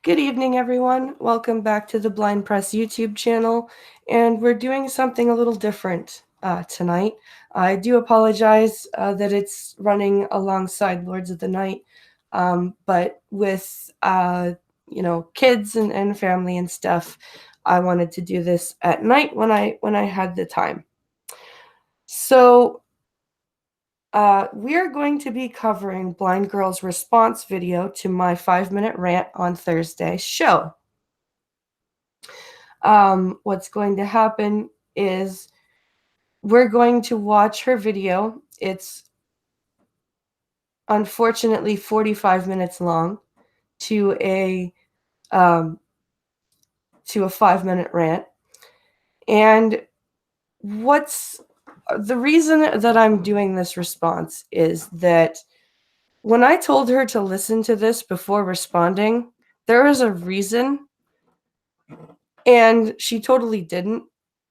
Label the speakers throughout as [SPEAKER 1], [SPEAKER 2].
[SPEAKER 1] Good evening, everyone. Welcome back to the Blind Press YouTube channel, and we're doing something a little different tonight. I do apologize that it's running alongside Lords of the Night, but with kids and family and stuff, I wanted to do this at night when I had the time. So we are going to be covering Blind Girl's response video to my 5-minute rant on Thursday's show. What's going to happen is we're going to watch her video. It's unfortunately 45 minutes long to a 5-minute rant. And what's the reason that I'm doing this response is that when I told her to listen to this before responding, there was a reason, and she totally didn't.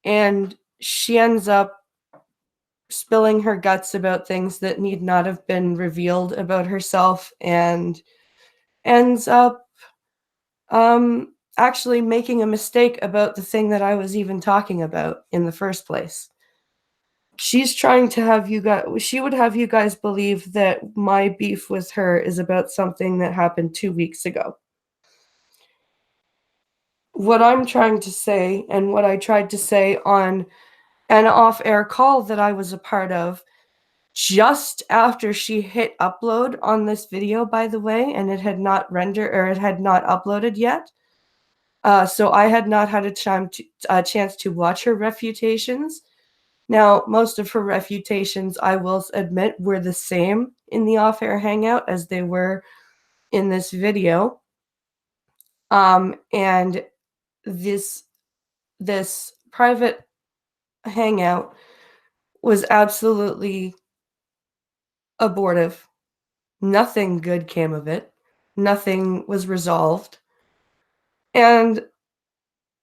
[SPEAKER 1] And she ends up spilling her guts about things that need not have been revealed about herself, and ends up actually making a mistake about the thing that I was even talking about in the first place. She's trying to have you guys, she would have you guys believe that my beef with her is about something that happened 2 weeks ago. What I'm trying to say, and what I tried to say on an off-air call that I was a part of, just after she hit upload on this video, by the way, and it had not rendered, or it had not uploaded yet. So I had not had a chance to watch her refutations. Now, most of her refutations, I will admit, were the same in the off-air hangout as they were in this video. And this private hangout was absolutely abortive. Nothing good came of it. Nothing was resolved. And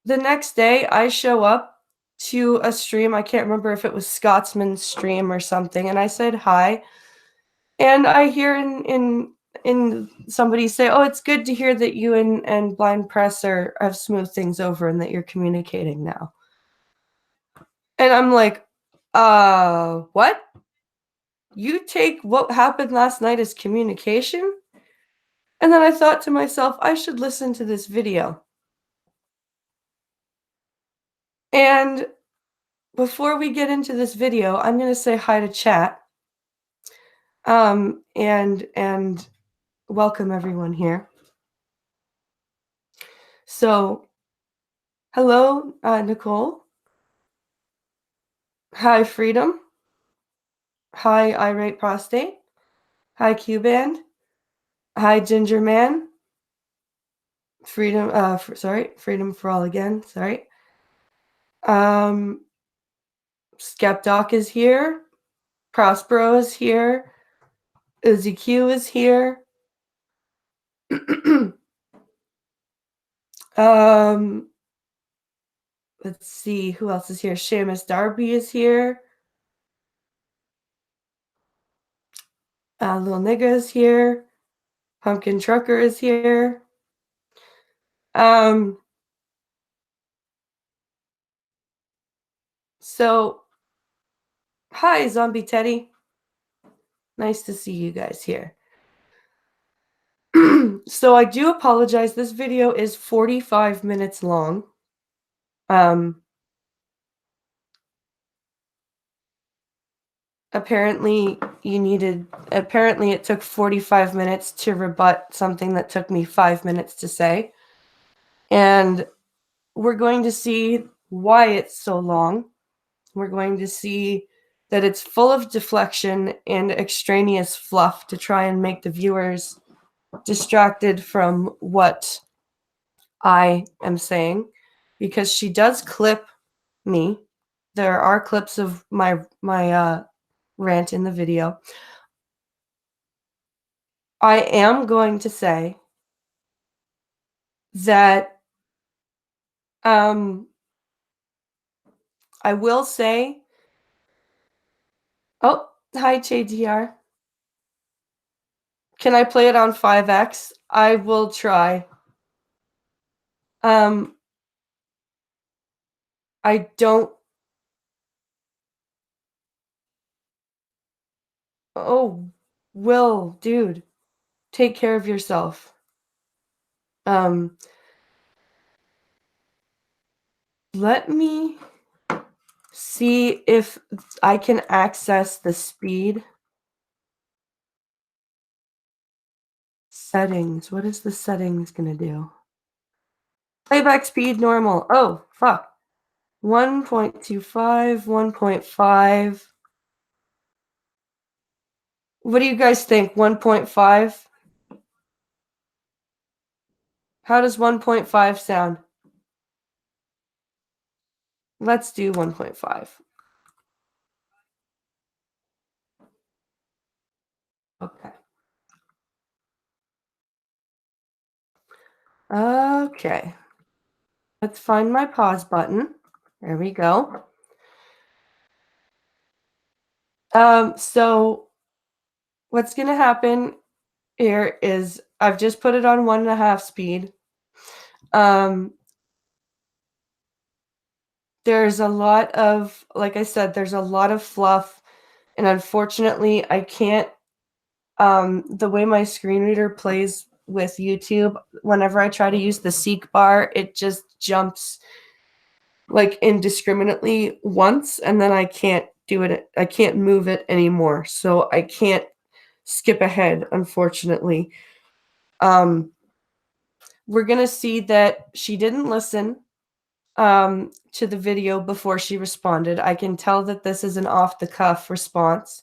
[SPEAKER 1] the next day, I show up to a stream. I can't remember if it was Scotsman's stream or something. And I said hi. And I hear in somebody say, "Oh, it's good to hear that you and Blind Press have smoothed things over and that you're communicating now." And I'm like, what? You take what happened last night as communication? And then I thought to myself, I should listen to this video. And before we get into this video, I'm going to say hi to chat. And welcome everyone here. So, hello, Nicole. Hi, Freedom. Hi, Irate Prostate. Hi, Q-Band. Hi, Ginger Man. Freedom, Freedom for All again, sorry. Skepdoc is here. Prospero is here. Uzi Q is here. Let's see, who else is here? Seamus Darby is here. Little Nigga is here. Pumpkin Trucker is here. So, hi, Zombie Teddy. Nice to see you guys here. So I do apologize. This video is 45 minutes long. Apparently it took 45 minutes to rebut something that took me 5 minutes to say. And we're going to see why it's so long. We're going to see that it's full of deflection and extraneous fluff to try and make the viewers distracted from what I am saying, because she does clip me. There are clips of my rant in the video. I am going to say that I will say, oh, hi JDR. Can I play it on 5x? I will try. Um, I don't. Oh, Will, dude, take care of yourself. Um, let me see if I can access the speed settings. What is the settings gonna do? Playback speed normal. Oh, fuck. 1.25, 1.5. What do you guys think? 1.5? How does 1.5 sound? Let's do 1.5. Okay. Okay. Let's find my pause button. There we go. So what's gonna happen here is I've just put it on 1.5 speed. Um, there's a lot of, like I said, there's a lot of fluff, and unfortunately, I can't. The way my screen reader plays with YouTube, whenever I try to use the seek bar, it just jumps like indiscriminately once, and then I can't do it. I can't move it anymore, so I can't skip ahead, unfortunately. Um, we're gonna see that she didn't listen to the video before she responded. I can tell that this is an off the cuff response.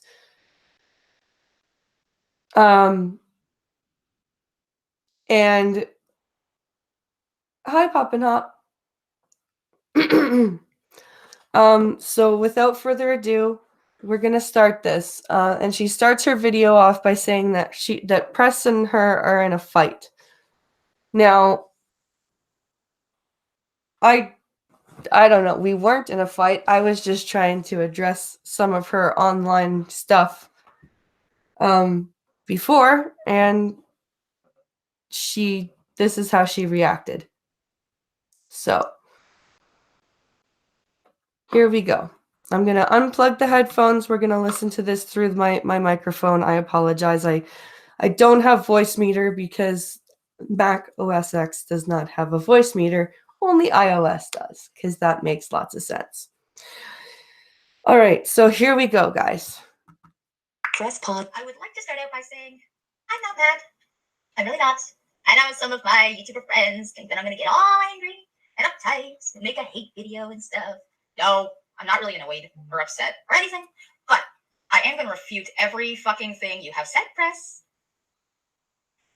[SPEAKER 1] And hi, Pop and Hop. So without further ado, we're gonna start this. And she starts her video off by saying that Press and her are in a fight. Now, I don't know. We weren't in a fight. I was just trying to address some of her online stuff before, and this is how she reacted. So here we go. I'm gonna unplug the headphones. We're gonna listen to this through my microphone. I apologize. I don't have voice meter because Mac OS X does not have a voice meter. Only iOS does, because that makes lots of sense. All right, so here we go, guys.
[SPEAKER 2] Dress pod. I would like to start out by saying I'm not mad. I'm really not. I know some of my YouTuber friends think that I'm gonna get all angry and uptight and make a hate video and stuff. No, I'm not really annoyed or upset or anything, but I am gonna refute every fucking thing you have said, Press.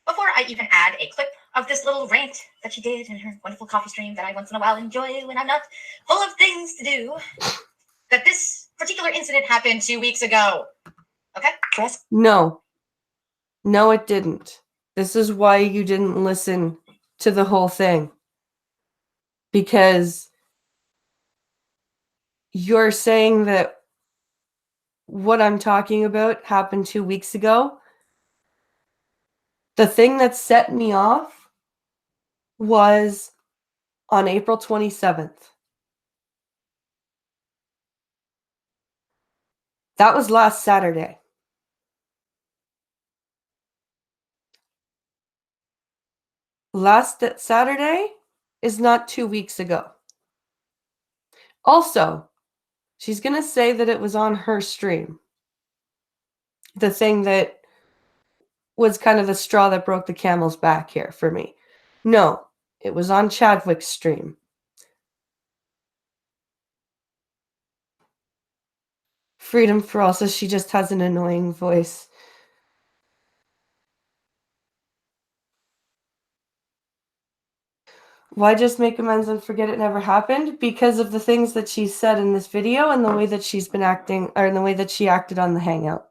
[SPEAKER 2] Before I even add a clip of this little rant that she did in her wonderful coffee stream that I once in a while enjoy when I'm not full of things to do, that this particular incident happened 2 weeks ago. Okay? Press.
[SPEAKER 1] No, it didn't. This is why you didn't listen to the whole thing. Because you're saying that what I'm talking about happened 2 weeks ago. The thing that set me off was on April 27th. That was last Saturday. Last Saturday is not 2 weeks ago. Also, she's going to say that it was on her stream. The thing that was kind of the straw that broke the camel's back here for me. No, it was on Chadwick's stream. Freedom for All says she just has an annoying voice. Why just make amends and forget it never happened? Because of the things that she said in this video and the way that she's been acting, or in the way that she acted on the Hangout.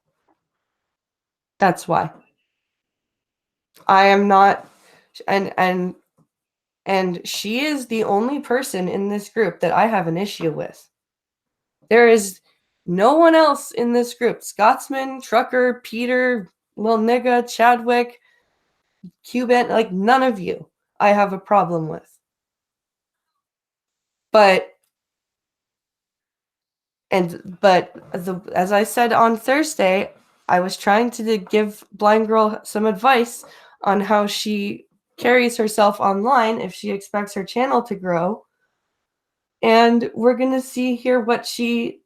[SPEAKER 1] That's why. I am not, and she is the only person in this group that I have an issue with. There is no one else in this group. Scotsman, Trucker, Peter, Lil Nigga, Chadwick, Cuban, like none of you I have a problem with. But as I said on Thursday, I was trying to give Blind Girl some advice on how she carries herself online if she expects her channel to grow. And we're going to see here what she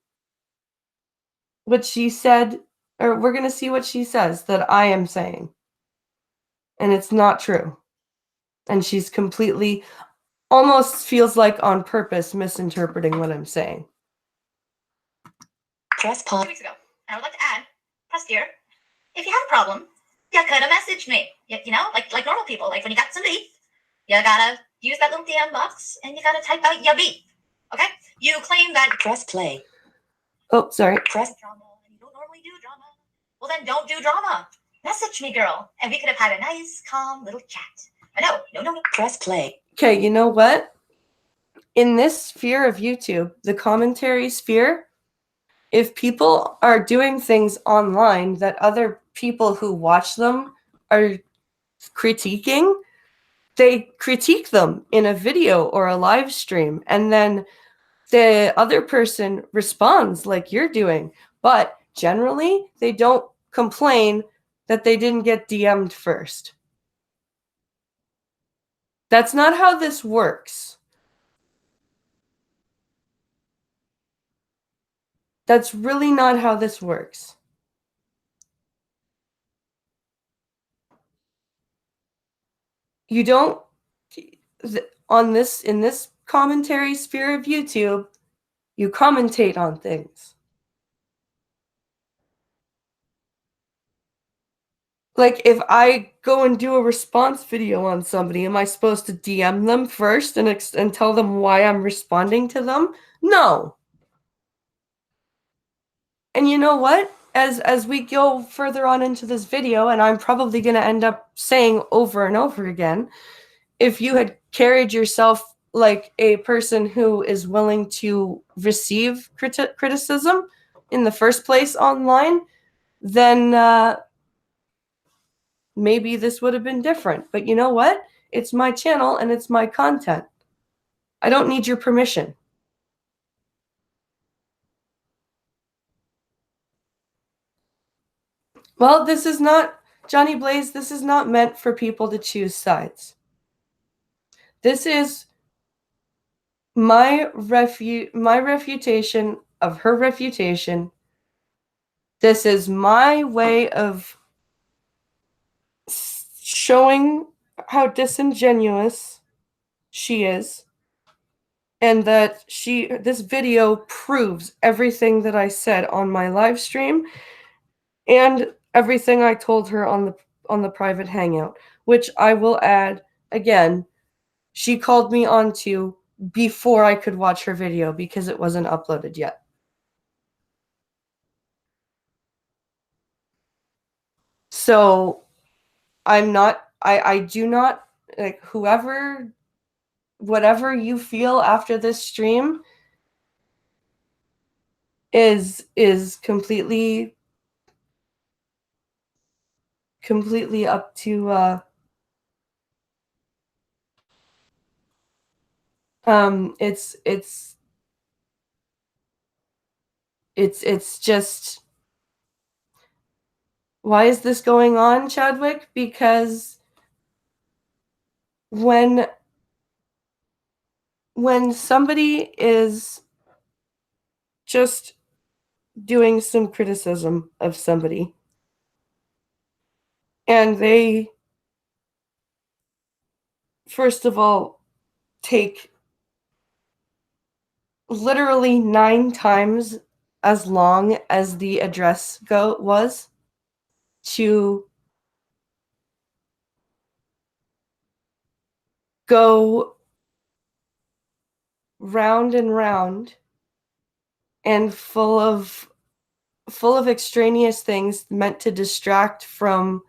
[SPEAKER 1] said, or we're going to see what she says that I am saying. And it's not true. And she's completely, almost feels like on purpose, misinterpreting what I'm saying.
[SPEAKER 2] Press pause. 2 weeks ago. And I would like to add, press here. If you have a problem, you could have messaged me. You know, like normal people. Like when you got some beef, you gotta use that little DM box and you gotta type out your beef. Okay? You claim that press play.
[SPEAKER 1] Oh, sorry.
[SPEAKER 2] Press drama. You don't normally do drama. Well, then don't do drama. Message me, girl, and we could have had a nice, calm little chat. No. Press play.
[SPEAKER 1] Okay, you know what? In this sphere of YouTube, the commentary sphere, if people are doing things online that other people who watch them are critiquing, they critique them in a video or a live stream, and then the other person responds like you're doing. But generally, they don't complain that they didn't get DM'd first. That's not how this works. That's really not how this works. You don't, in this commentary sphere of YouTube, you commentate on things. Like, if I go and do a response video on somebody, am I supposed to DM them first and tell them why I'm responding to them? No. And you know what? As we go further on into this video, and I'm probably going to end up saying over and over again, if you had carried yourself like a person who is willing to receive criticism in the first place online, then maybe this would have been different. But you know what? It's my channel and it's my content. I don't need your permission. Well, this is not, Johnny Blaze, this is not meant for people to choose sides. This is my refutation of her refutation. This is my way of showing how disingenuous she is, and that this video proves everything that I said on my live stream and everything I told her on the private hangout, which I will add again, she called me onto before I could watch her video because it wasn't uploaded yet. So I do not, like, whatever you feel after this stream is completely up to it's just, why is this going on, Chadwick? Because when somebody is just doing some criticism of somebody and they, first of all, take literally 9 times as long as the address was to go round and round and full of extraneous things meant to distract from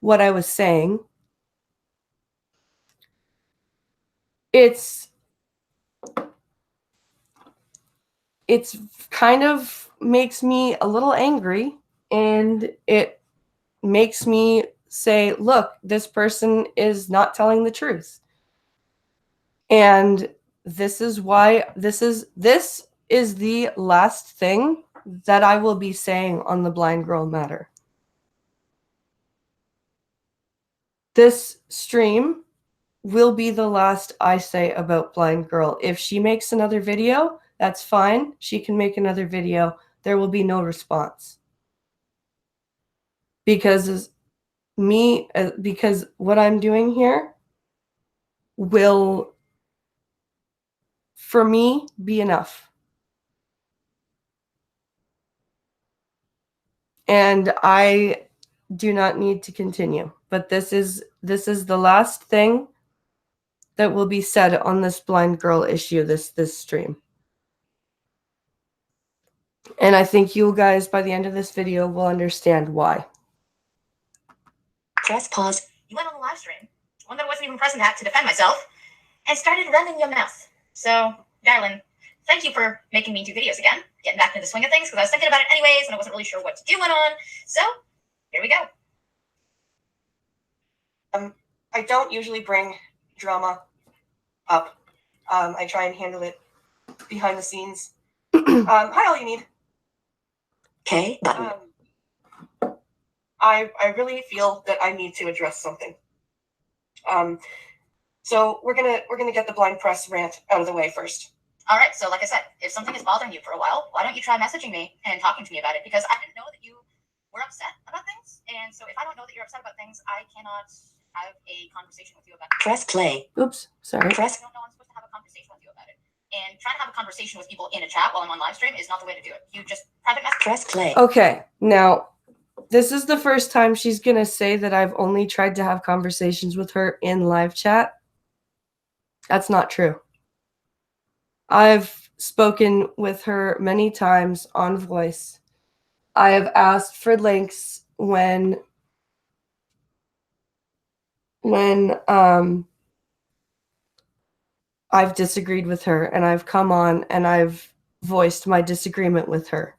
[SPEAKER 1] what I was saying. It's kind of makes me a little angry, and it makes me say, look, this person is not telling the truth. And this is why this is the last thing that I will be saying on the blind girl matter. This stream will be the last I say about blind girl. If she makes another video, that's fine. She can make another video. There will be no response. Because what I'm doing here will, for me, be enough. And I do not need to continue. But this is the last thing that will be said on this blind girl issue, this stream. And I think you guys, by the end of this video, will understand why.
[SPEAKER 2] Press pause. You went on the live stream, one that I wasn't even present at, to defend myself, and started running your mouth. So, darling, thank you for making me do videos again, getting back into the swing of things, because I was thinking about it anyways, and I wasn't really sure what to do went on. So, here we go.
[SPEAKER 1] I don't usually bring drama up. I try and handle it behind the scenes. Hi, all you need.
[SPEAKER 2] Okay, button.
[SPEAKER 1] I really feel that I need to address something. So we're gonna get the blind press rant out of the way first.
[SPEAKER 2] All right. So, like I said, if something is bothering you for a while, why don't you try messaging me and talking to me about it? Because I didn't know that you were upset about things, and so if I don't know that you're upset about things, I cannot have a conversation with you about it. Press play.
[SPEAKER 1] Oops, sorry.
[SPEAKER 2] Press. I don't know I'm supposed to have a conversation with you about it. And trying to have a conversation with people in a chat while I'm on live stream is not the way to do it. You just private message. Press play.
[SPEAKER 1] Okay, now this is the first time she's gonna say that I've only tried to have conversations with her in live chat. That's not true. I've spoken with her many times on voice. I have asked for links when I've disagreed with her, and I've come on and I've voiced my disagreement with her.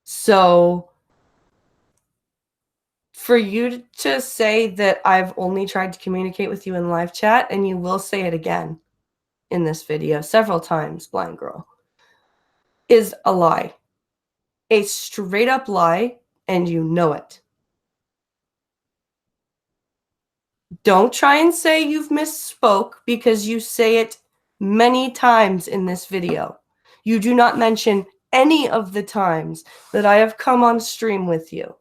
[SPEAKER 1] So for you to say that I've only tried to communicate with you in live chat, and you will say it again in this video several times, blind girl, is a lie. A straight up lie, and you know it. Don't try and say you've misspoke, because you say it many times in this video. You do not mention any of the times that I have come on stream with you.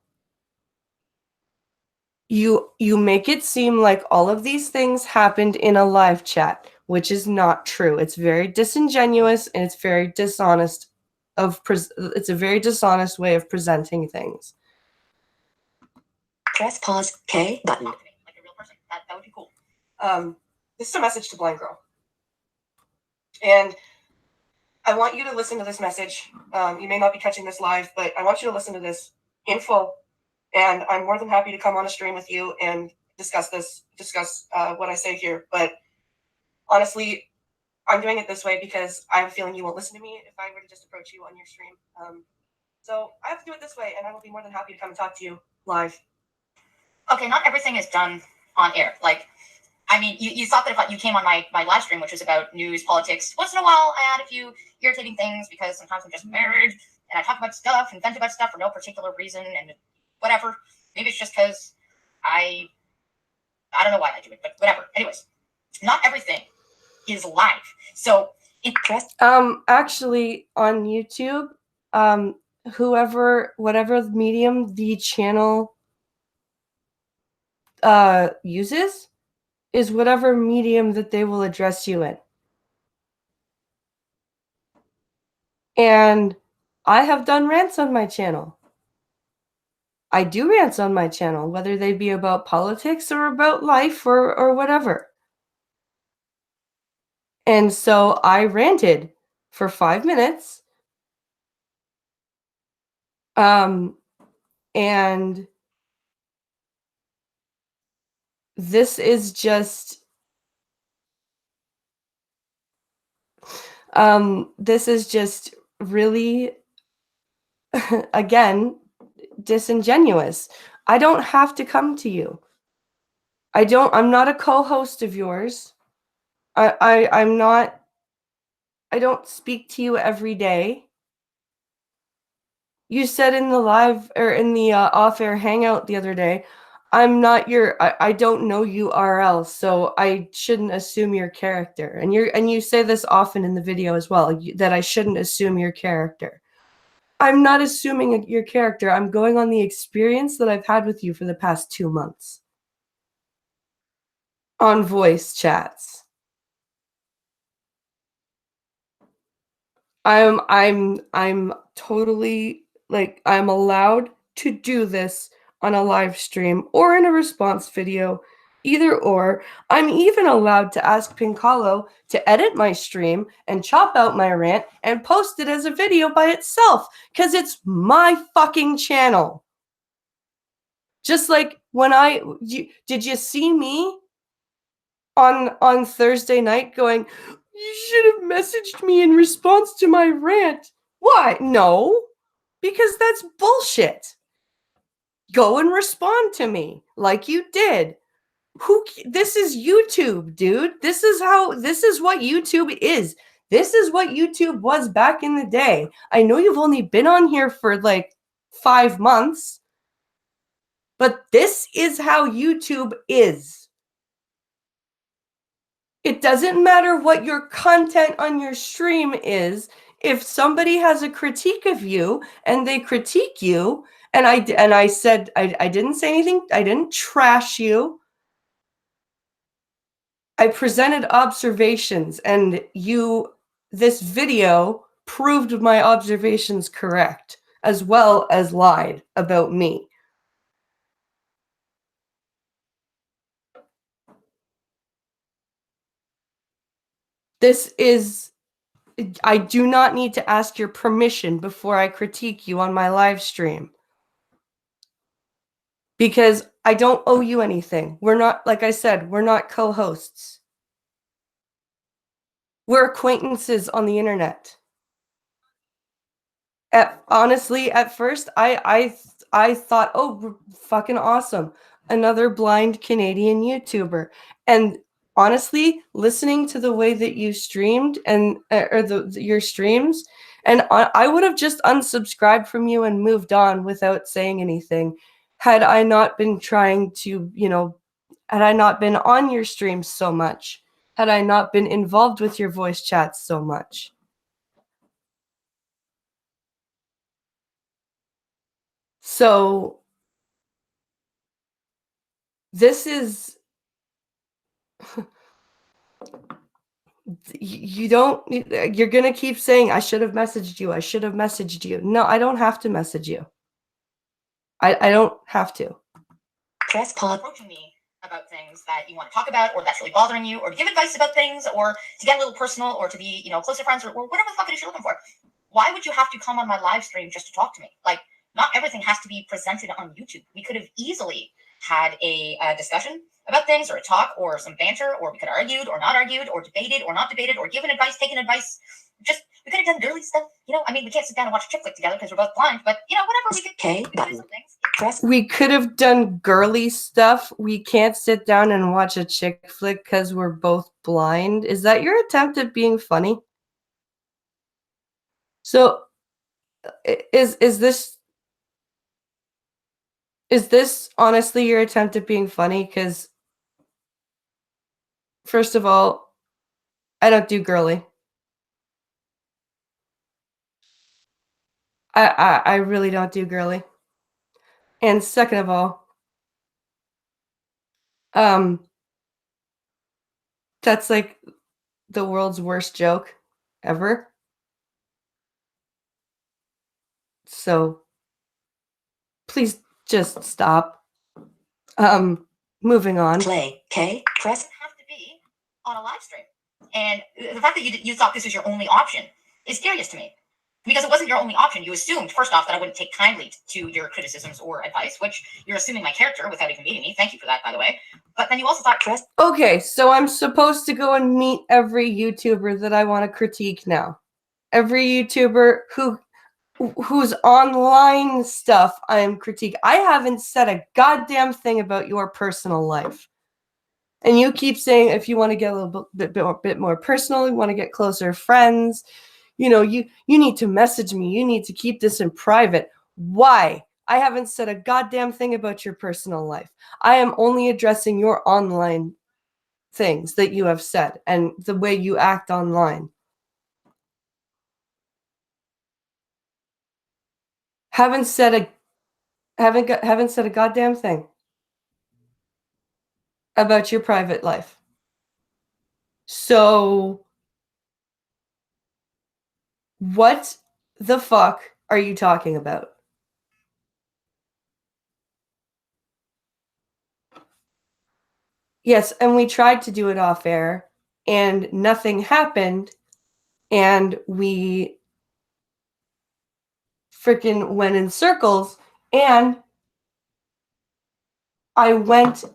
[SPEAKER 1] You make it seem like all of these things happened in a live chat, which is not true. It's very disingenuous, and it's very dishonest it's a very dishonest way of presenting things.
[SPEAKER 2] Press pause. K button. Talk to me like a real person. That would be cool.
[SPEAKER 1] This is a message to blind girl, and I want you to listen to this message. You may not be catching this live, but I want you to listen to this in full. And I'm more than happy to come on a stream with you and discuss what I say here. But honestly, I'm doing it this way because I have a feeling you won't listen to me if I were to just approach you on your stream. So I have to do it this way, and I will be more than happy to come and talk to you live.
[SPEAKER 2] Okay, not everything is done on air. Like, I mean, you thought that if you came on my live stream, which was about news, politics, once in a while I add a few irritating things because sometimes I'm just married and I talk about stuff and vent about stuff for no particular reason and whatever. Maybe it's just because I don't know why I do it, but whatever. Anyways, not everything is live. So
[SPEAKER 1] actually on YouTube, whatever medium the channel uses is whatever medium that they will address you in. And I have done rants on my channel. I do rants on my channel, whether they be about politics or about life or whatever. And so I ranted for 5 minutes. And this is just really again disingenuous. I don't have to come to you. I'm not a co-host of yours. I'm not, I don't speak to you every day. You said in the live or in the off-air hangout the other day, I don't know you RL, so I shouldn't assume your character. And you say this often in the video as well, that I shouldn't assume your character. I'm not assuming your character. I'm going on the experience that I've had with you for the past 2 months on voice chats. I'm totally, like, I'm allowed to do this on a live stream or in a response video, either or. I'm even allowed to ask Pinkalo to edit my stream and chop out my rant and post it as a video by itself, because it's my fucking channel. Just like when did you see me on Thursday night going, "You should have messaged me in response to my rant"? Why? No, because that's bullshit. Go and respond to me like you did. This is YouTube, dude. This is what YouTube is. This is what YouTube was back in the day. I know you've only been on here for like 5 months, but this is how YouTube is. It doesn't matter what your content on your stream is. If somebody has a critique of you and they critique you, and I said I didn't say anything, I didn't trash you. I presented observations, and this video proved my observations correct, as well as lied about me. I do not need to ask your permission before I critique you on my live stream. Because I don't owe you anything. We're not, like I said, we're not co-hosts. We're acquaintances on the internet. Honestly, at first, I thought, oh, fucking awesome, another blind Canadian YouTuber. And honestly, listening to the way that you streamed and or your streams, and I would have just unsubscribed from you and moved on without saying anything, had I not been trying to, had I not been on your streams so much, had I not been involved with your voice chats so much. So this is you're gonna keep saying I should have messaged you. No, I don't have to message you. I don't have to.
[SPEAKER 2] Press pause. Approaching me about things that you want to talk about, or that's really bothering you, or to give advice about things, or to get a little personal, or to be, closer friends, or whatever the fuck it is you're looking for. Why would you have to come on my live stream just to talk to me? Like, not everything has to be presented on YouTube. We could have easily had a discussion about things, or a talk, or some banter, or we could have argued, or not argued, or debated, or not debated, or given advice, taken advice. Just, we could have done girly stuff. I mean, we can't sit down and watch a chick flick together because we're both blind, but, whatever. We could do some things.
[SPEAKER 1] We could have done girly stuff. We can't sit down and watch a chick flick because we're both blind. Is that your attempt at being funny? So, is this honestly your attempt at being funny? Because, first of all, I don't do girly. I really don't do girly. And second of all, that's like the world's worst joke ever. So please just stop. Moving on.
[SPEAKER 2] Play. Okay. Press. Doesn't have to be on a live stream. And the fact that you thought this was your only option is curious to me. Because it wasn't your only option. You assumed, first off, that I wouldn't take kindly to your criticisms or advice, which you're assuming my character without even meeting me. Thank you for that, by the way. But then you also thought, Chris.
[SPEAKER 1] Okay, so I'm supposed to go and meet every YouTuber that I want to critique now. Every YouTuber whose online stuff I am critiquing. I haven't said a goddamn thing about your personal life. And you keep saying if you want to get a little bit more personal, you want to get closer friends, you know, you need to message me. You need to keep this in private. Why? I haven't said a goddamn thing about your personal life. I am only addressing your online things that you have said and the way you act online. Haven't said a goddamn thing about your private life. So what the fuck are you talking about? Yes, and we tried to do it off air and nothing happened and we freaking went in circles and I went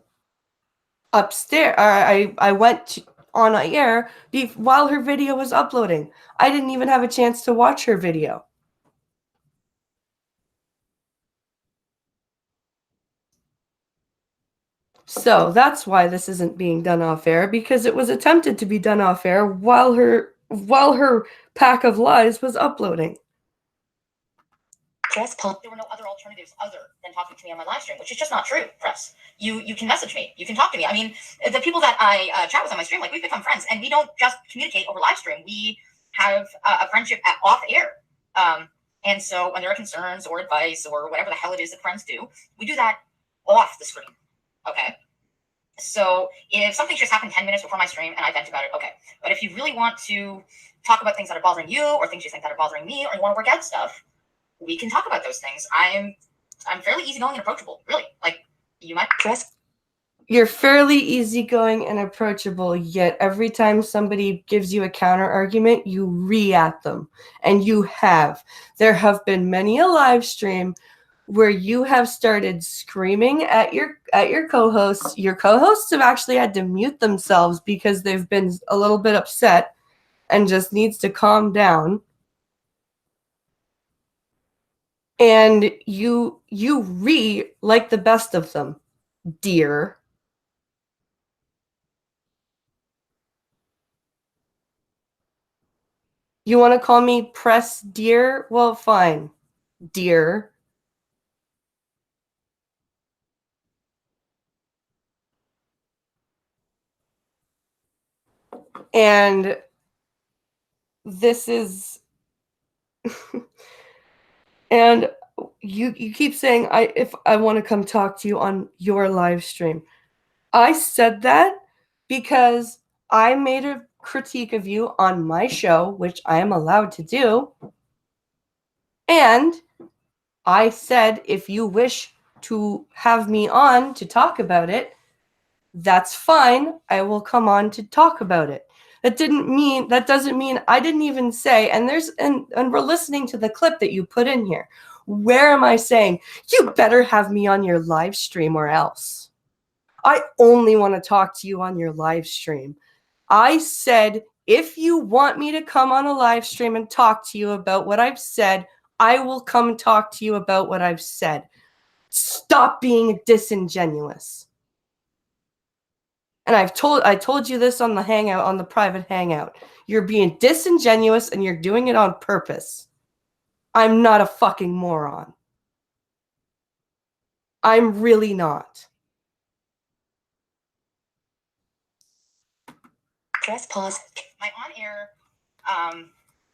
[SPEAKER 1] upstairs. I went on air while her video was uploading. I didn't even have a chance to watch her video. So that's why this isn't being done off air, because it was attempted to be done off air while her pack of lies was uploading.
[SPEAKER 2] Press pause. There were no other alternatives other than talking to me on my live stream, which is just not true. Press. You can message me. You can talk to me. I mean, the people that I chat with on my stream, like we've become friends, and we don't just communicate over live stream. We have a friendship off air. And so when there are concerns or advice or whatever the hell it is that friends do, we do that off the screen. Okay. So if something just happened 10 minutes before my stream and I vent about it, okay. But if you really want to talk about things that are bothering you or things you think that are bothering me or you want to work out stuff, we can talk about those things. I'm fairly easygoing and approachable, really. Like you might press.
[SPEAKER 1] You're fairly easygoing and approachable, yet every time somebody gives you a counter argument, you re-at them. And you have. There have been many a live stream where you have started screaming at your co-hosts. Your co-hosts have actually had to mute themselves because they've been a little bit upset and just needs to calm down. And you like the best of them, dear. You want to call me press dear? Well, fine, dear. And this is and you keep saying if I want to come talk to you on your live stream. I said that because I made a critique of you on my show, which I am allowed to do. And I said if you wish to have me on to talk about it, that's fine. I will come on to talk about it. That doesn't mean I didn't even say, and we're listening to the clip that you put in here. Where am I saying, you better have me on your live stream or else? I only want to talk to you on your live stream. I said, if you want me to come on a live stream and talk to you about what I've said, I will come talk to you about what I've said. Stop being disingenuous. And I told you this on the hangout, on the private hangout. You're being disingenuous and you're doing it on purpose. I'm not a fucking moron. I'm really not.
[SPEAKER 2] Press pause. My on-air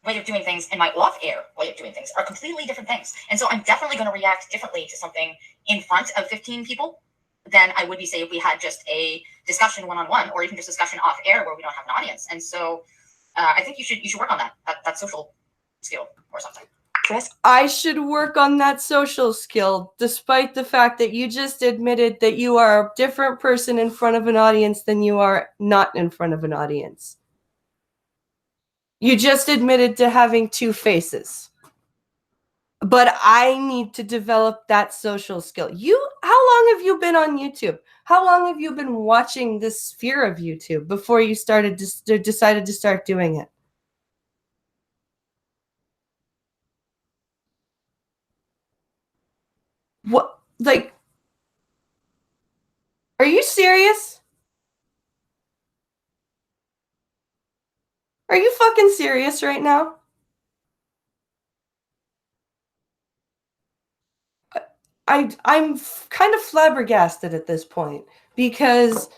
[SPEAKER 2] way of doing things and my off-air way of doing things are completely different things. And so I'm definitely going to react differently to something in front of 15 people than I would be, say, if we had just a discussion one-on-one or even just discussion off-air where we don't have an audience. And so I think you should work on that social skill or something.
[SPEAKER 1] I should work on that social skill, despite the fact that you just admitted that you are a different person in front of an audience than you are not in front of an audience. You just admitted to having two faces. But I need to develop that social skill. How long have you been on YouTube? How long have you been watching this sphere of YouTube before you decided to start doing it? What, like, are you serious? Are you fucking serious right now? I'm kind of flabbergasted at this point because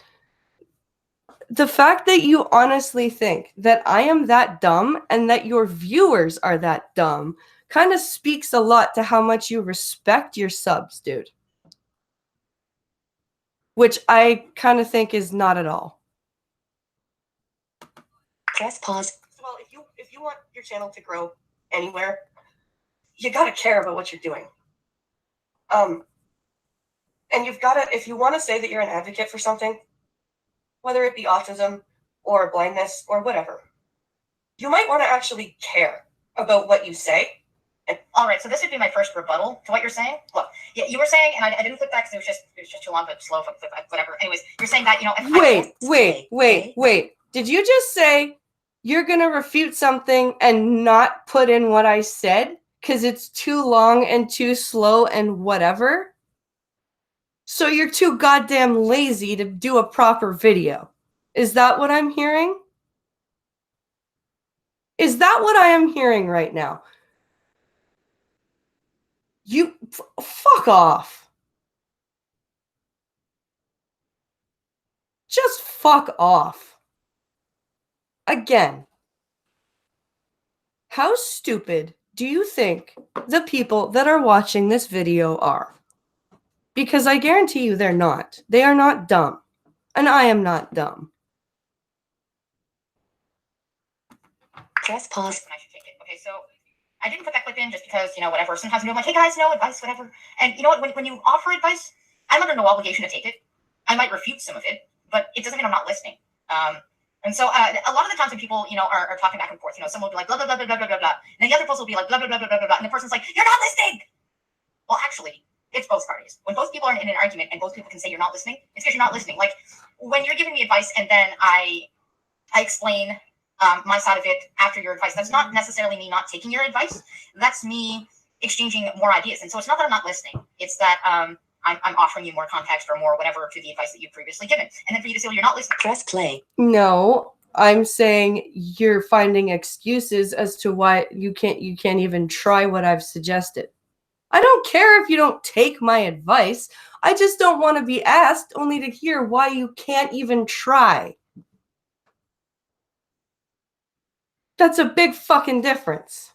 [SPEAKER 1] the fact that you honestly think that I am that dumb and that your viewers are that dumb kind of speaks a lot to how much you respect your subs, dude. Which I kind of think is not at all.
[SPEAKER 2] Press pause.
[SPEAKER 1] Well, if you want your channel to grow anywhere, you gotta care about what you're doing. And you've gotta, if you want to say that you're an advocate for something, whether it be autism or blindness or whatever, you might want to actually care about what you say.
[SPEAKER 2] All right, so this would be my first rebuttal to what you're saying. Look, yeah, you were saying, and I didn't click back because it was just too long, but slow, whatever. Anyways, you're saying that
[SPEAKER 1] Wait. Did you just say you're gonna refute something and not put in what I said because it's too long and too slow and whatever? So you're too goddamn lazy to do a proper video. Is that what I'm hearing? Is that what I am hearing right now? You fuck off. Just fuck off. Again. How stupid do you think the people that are watching this video are? Because I guarantee you they're not. They are not dumb. And I am not dumb.
[SPEAKER 2] Press pause. I should take it. Okay, so I didn't put that clip in just because, whatever. Sometimes I'm like, hey guys, no advice, whatever. And you know what? When you offer advice, I'm under no obligation to take it. I might refute some of it, but it doesn't mean I'm not listening. And so a lot of the times when people, are talking back and forth, someone will be like, blah, blah, blah, blah, blah, blah, blah. And the other person will be like, blah, blah, blah, blah, blah, blah. And the person's like, you're not listening. Well, actually, it's both parties. When both people are in an argument and both people can say you're not listening, it's because you're not listening. Like when you're giving me advice and then I explain my side of it after your advice, that's not necessarily me not taking your advice. That's me exchanging more ideas. And so it's not that I'm not listening. It's that I'm offering you more context or more whatever to the advice that you've previously given. And then for you to say, well, you're not listening.
[SPEAKER 3] Press play.
[SPEAKER 1] No, I'm saying you're finding excuses as to why you can't even try what I've suggested. I don't care if you don't take my advice. I just don't want to be asked only to hear why you can't even try. That's a big fucking difference.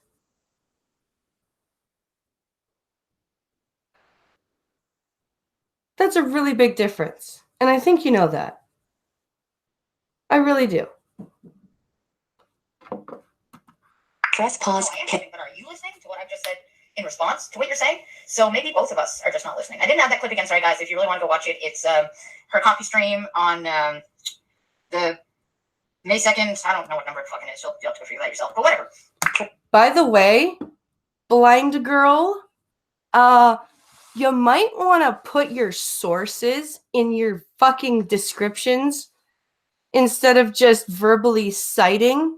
[SPEAKER 1] That's a really big difference. And I think you know that. I really do.
[SPEAKER 3] Press pause.
[SPEAKER 2] But are you listening to what I've just said in response to what you're saying? So maybe both of us are just not listening. I didn't have that clip again. Sorry, guys. If you really want to go watch it, it's her coffee stream on the May 2nd. I don't know what number it fucking is. You'll be able to go figure that yourself. But whatever.
[SPEAKER 1] By the way, blind girl, you might want to put your sources in your fucking descriptions instead of just verbally citing.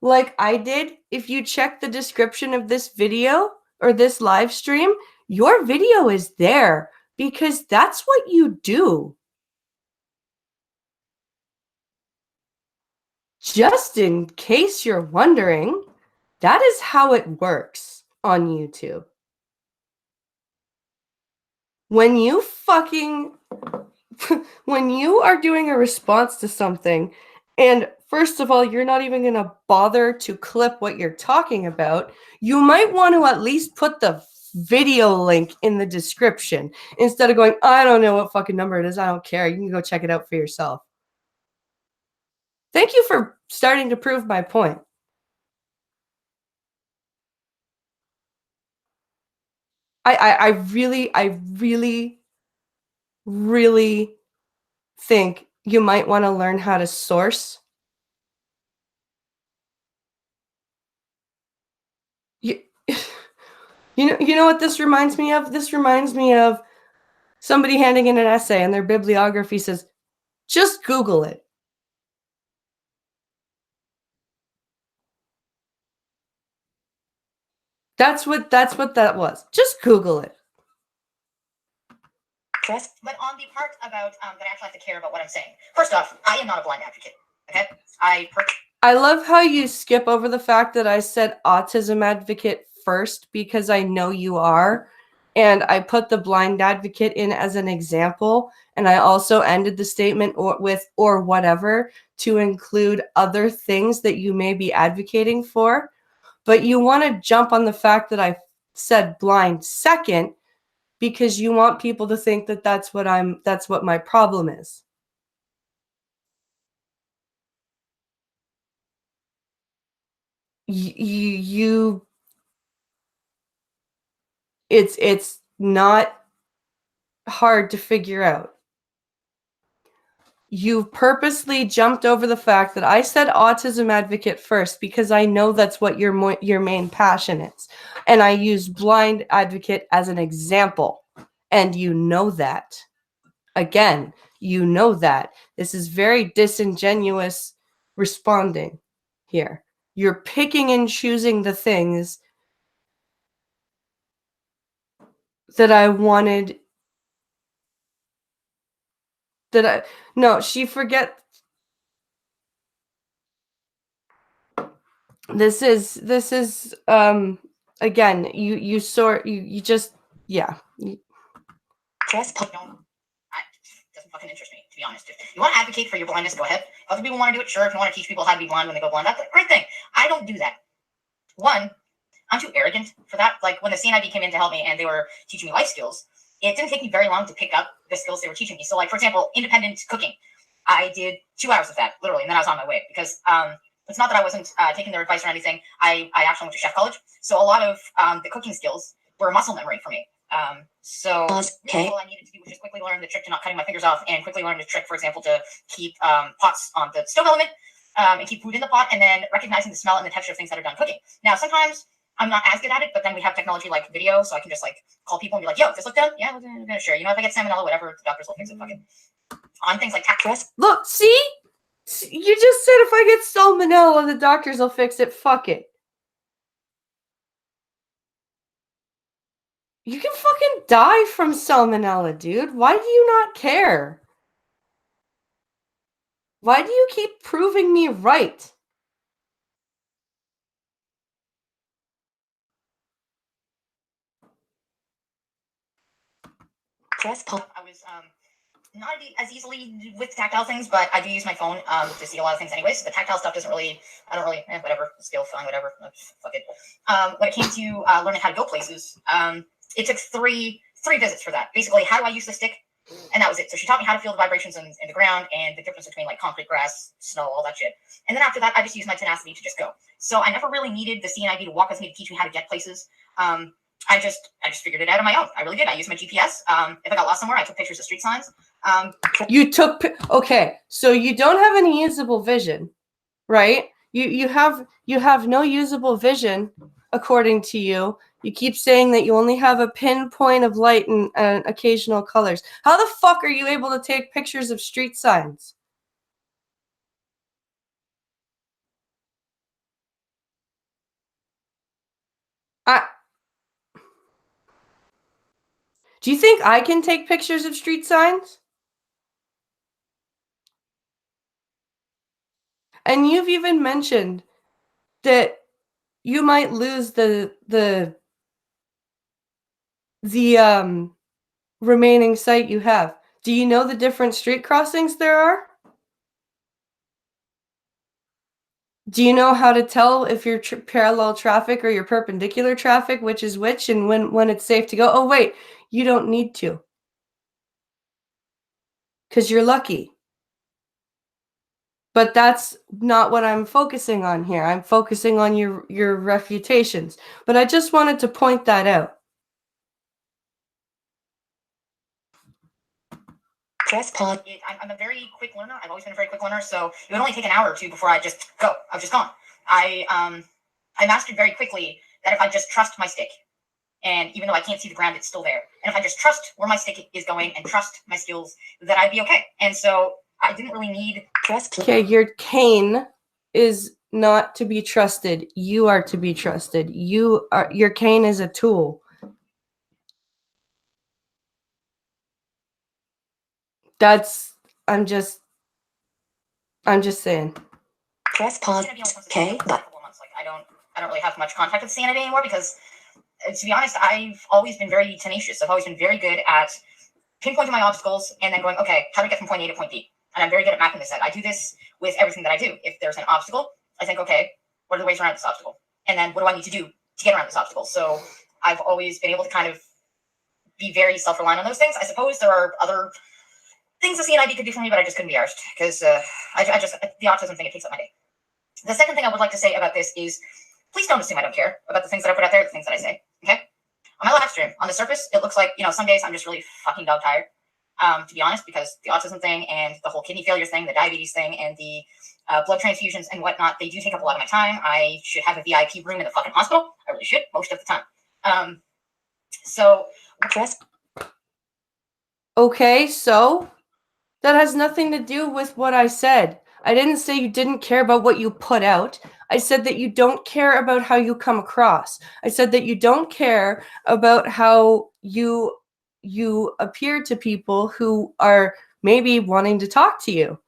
[SPEAKER 1] Like I did, if you check the description of this video or this live stream, your video is there because that's what you do. Just in case you're wondering, that is how it works on YouTube. When you are doing a response to something, and first of all, you're not even going to bother to clip what you're talking about, you might want to at least put the video link in the description instead of going, I don't know what fucking number it is. I don't care. You can go check it out for yourself. Thank you for starting to prove my point. I really think you might want to learn how to source. You know what this reminds me of? This reminds me of somebody handing in an essay and their bibliography says, just Google it. That's what that was. Just Google it.
[SPEAKER 2] But on the part about that I actually have to care about what I'm saying. First off, I am not a blind advocate. Okay, I
[SPEAKER 1] love how you skip over the fact that I said autism advocate first because I know you are. And I put the blind advocate in as an example. And I also ended the statement with or whatever to include other things that you may be advocating for. But you want to jump on the fact that I said blind second because you want people to think that that's what my problem is. It's not hard to figure out. You purposely jumped over the fact that I said autism advocate first because I know that's what your main passion is. And I used blind advocate as an example. And you know that. Again, you know that. This is very disingenuous responding here. You're picking and choosing the things that I wanted she forget. This is again, you just, yeah.
[SPEAKER 3] Address pod.
[SPEAKER 2] Doesn't fucking interest me, to be honest. If you want to advocate for your blindness, go ahead. Other people want to do it, sure. If you want to teach people how to be blind when they go blind, that's a great thing. I don't do that. One, I'm too arrogant for that. Like when the CNIB came in to help me and they were teaching me life skills, it didn't take me very long to pick up the skills they were teaching me. So like, for example, independent cooking. I did 2 hours of that, literally, and then I was on my way because it's not that I wasn't taking their advice or anything. I actually went to chef college. So a lot of the cooking skills were muscle memory for me. So
[SPEAKER 3] Okay.
[SPEAKER 2] all I needed to do was just quickly learn the trick to not cutting my fingers off and quickly learn the trick, for example, to keep pots on the stove element and keep food in the pot, and then recognizing the smell and the texture of things that are done cooking. Now, sometimes I'm not as good at it, but then we have technology like video, so I can just like call people and be like, yo, this look done? Yeah, we're gonna share. You know, if I get salmonella, whatever, the doctors will fix it. Fucking on things like tactics.
[SPEAKER 1] Look, see? You just said if I get salmonella, the doctors will fix it. Fuck it. You can fucking die from salmonella, dude. Why do you not care? Why do you keep proving me right?
[SPEAKER 3] Address pod.
[SPEAKER 2] I was not as easily with tactile things, but I do use my phone to see a lot of things anyway. So the tactile stuff doesn't really, I don't really, whatever, skill, fine, whatever, fuck it. When it came to learning how to go places, it took three visits for that. Basically, how do I use the stick? And that was it. So she taught me how to feel the vibrations in the ground and the difference between like concrete, grass, snow, all that shit. And then after that, I just used my tenacity to just go. So I never really needed the CNIB to walk with me to teach me how to get places. I just figured it out on my own. I really did. I used my GPS. If I got lost somewhere, I took pictures of street signs.
[SPEAKER 1] Okay, so you don't have any usable vision, right? You have no usable vision, according to you. You keep saying that you only have a pinpoint of light and occasional colors. How the fuck are you able to take pictures of street signs? Do you think I can take pictures of street signs? And you've even mentioned that you might lose the remaining sight you have. Do you know the different street crossings there are? Do you know how to tell if you're parallel traffic or you're perpendicular traffic, which is which, and when it's safe to go? Oh, wait, you don't need to. Because you're lucky. But that's not what I'm focusing on here. I'm focusing on your refutations. But I just wanted to point that out.
[SPEAKER 3] Address pod.
[SPEAKER 2] I'm a very quick learner. I've always been a very quick learner, so it would only take an hour or two before I just go. I was just gone. I mastered very quickly that if I just trust my stick, and even though I can't see the ground, it's still there. And if I just trust where my stick is going and trust my skills, that I'd be okay. And so I didn't really need.
[SPEAKER 1] Okay, your cane is not to be trusted. You are to be trusted. Your cane is a tool. I'm just I'm just saying.
[SPEAKER 3] Press pause.
[SPEAKER 2] CNB only comes to
[SPEAKER 3] K,
[SPEAKER 2] CNB for a
[SPEAKER 3] but
[SPEAKER 2] couple of months. Like I don't really have much contact with CNB anymore because, to be honest, I've always been very tenacious. I've always been very good at pinpointing my obstacles and then going, okay, how do I get from point A to point B? And I'm very good at mapping this out. I do this with everything that I do. If there's an obstacle, I think, okay, what are the ways around this obstacle? And then what do I need to do to get around this obstacle? So I've always been able to kind of be very self-reliant on those things. I suppose there are other things the CNIB could do for me, but I just couldn't be arsed because I just, the autism thing, it takes up my day. The second thing I would like to say about this is please don't assume I don't care about the things that I put out there, the things that I say, okay? On my live stream, on the surface, it looks like, some days I'm just really fucking dog tired, to be honest, because the autism thing and the whole kidney failure thing, the diabetes thing, and the blood transfusions and whatnot, they do take up a lot of my time. I should have a VIP room in the fucking hospital. I really should, most of the time. So,
[SPEAKER 3] press
[SPEAKER 1] Okay, so that has nothing to do with what I said. I didn't say you didn't care about what you put out. I said that you don't care about how you come across. I said that you don't care about how you appear to people who are maybe wanting to talk to you.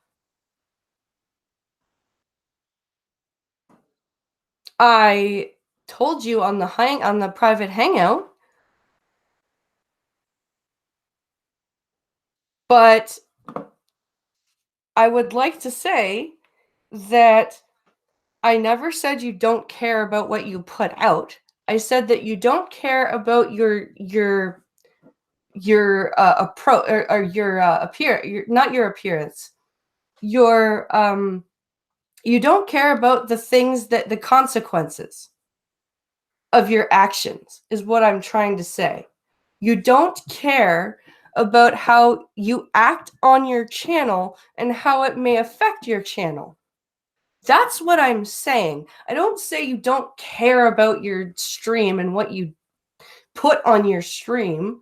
[SPEAKER 1] I told you on the private hangout, but I would like to say that I never said you don't care about what you put out. I said that you don't care about your approach or your not your appearance. Your you don't care about the things that the consequences of your actions is what I'm trying to say. You don't care about how you act on your channel and how it may affect your channel. That's what I'm saying. I don't say you don't care about your stream and what you put on your stream.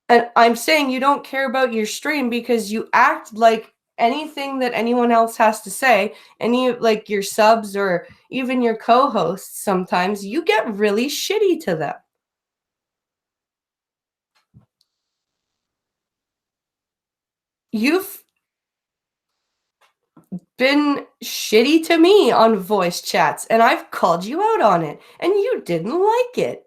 [SPEAKER 1] And I'm saying you don't care about your stream because you act like anything that anyone else has to say, like your subs or even your co-hosts, sometimes you get really shitty to them. You've been shitty to me on voice chats, and I've called you out on it, and you didn't like it.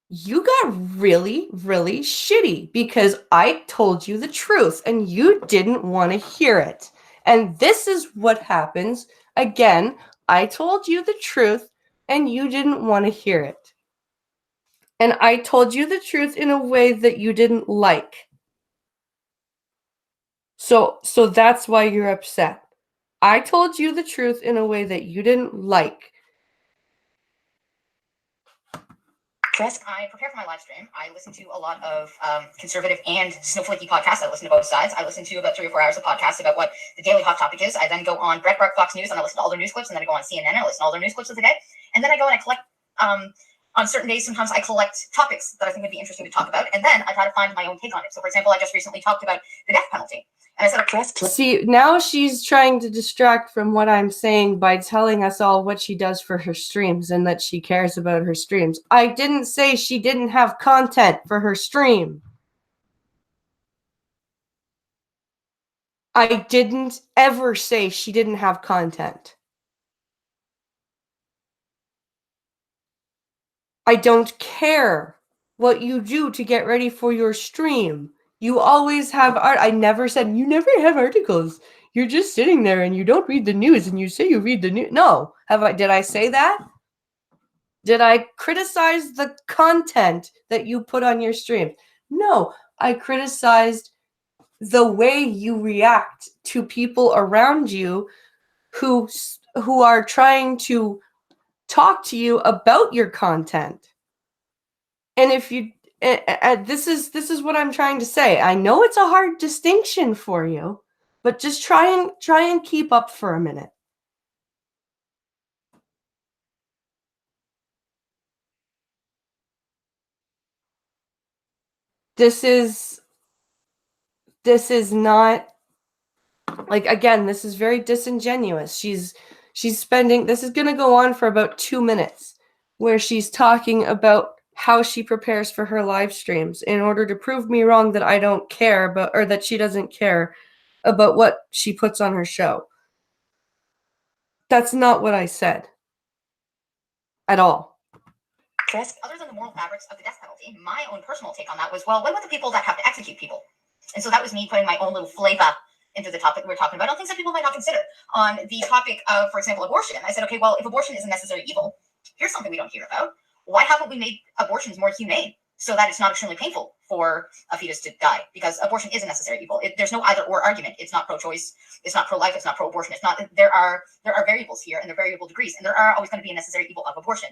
[SPEAKER 1] You got really, really shitty because I told you the truth and you didn't want to hear it. And this is what happens. Again, I told you the truth and you didn't want to hear it. And I told you the truth in a way that you didn't like. So that's why you're upset. I told you the truth in a way that you didn't like.
[SPEAKER 2] I prepare for my live stream. I listen to a lot of conservative and snowflakey podcasts. I listen to both sides. I listen to about 3 or 4 hours of podcasts about what the daily hot topic is. I then go on Breitbart, Fox News, and I listen to all their news clips. And then I go on CNN and I listen to all their news clips of the day. And then I go and I collect, on certain days, sometimes I collect topics that I think would be interesting to talk about. And then I try to find my own take on it. So, for example, I just recently talked about the death penalty. And I said,
[SPEAKER 1] see, now she's trying to distract from what I'm saying by telling us all what she does for her streams and that she cares about her streams. I didn't say she didn't have content for her stream. I didn't ever say she didn't have content. I don't care what you do to get ready for your stream. You always have art. I never said you never have articles. You're just sitting there and you don't read the news and you say you read the news. No. Did I say that? Did I criticize the content that you put on your stream? No. I criticized the way you react to people around you who are trying to talk to you about your content. And if you this is what I'm trying to say. I know it's a hard distinction for you, but just try and keep up for a minute. This is not, like, again, this is very disingenuous. She's spending, this is going to go on for about 2 minutes where she's talking about how she prepares for her live streams in order to prove me wrong that I don't care about, or that she doesn't care about what she puts on her show. That's not what I said. At all.
[SPEAKER 2] Other than the moral fabrics of the death penalty, my own personal take on that was, well, what about the people that have to execute people? And so that was me putting my own little flavor into the topic we were talking about on things that people might not consider. On the topic of, for example, abortion, I said, okay, well, if abortion is a necessary evil, here's something we don't hear about. Why haven't we made abortions more humane so that it's not extremely painful for a fetus to die? Because abortion is a necessary evil. There's no either or argument. It's not pro-choice. It's not pro-life. It's not pro-abortion. It's not. There are variables here, and there are variable degrees, and there are always going to be a necessary evil of abortion.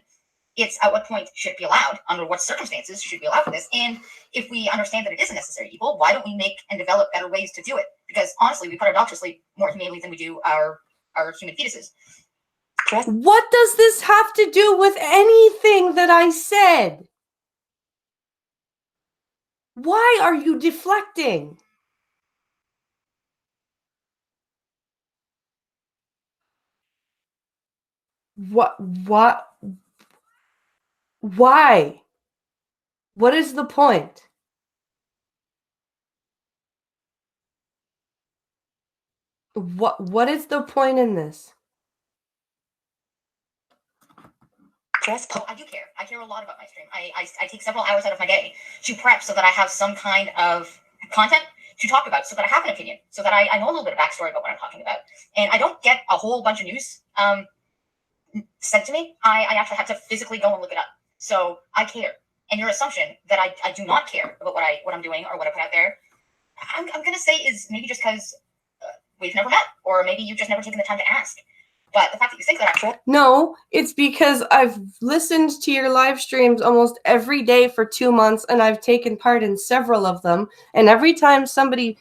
[SPEAKER 2] It's at what point should it be allowed, under what circumstances should we allow for this, and if we understand that it is a necessary evil, why don't we make and develop better ways to do it? Because honestly, we put our doctors to sleep more humanely than we do our human fetuses.
[SPEAKER 1] What does this have to do with anything that I said? Why are you deflecting? What? Why? What is the point? What is the point in this?
[SPEAKER 2] Oh, I do care. I care a lot about my stream. I take several hours out of my day to prep so that I have some kind of content to talk about, so that I have an opinion, so that I know a little bit of backstory about what I'm talking about. And I don't get a whole bunch of news sent to me. I actually have to physically go and look it up. So I care. And your assumption that I do not care about what I'm doing or what I put out there, I'm going to say is maybe just because we've never met, or maybe you've just never taken the time to ask. But the fact that you think that actually...
[SPEAKER 1] No, it's because I've listened to your live streams almost every day for 2 months, and I've taken part in several of them. And every time somebody...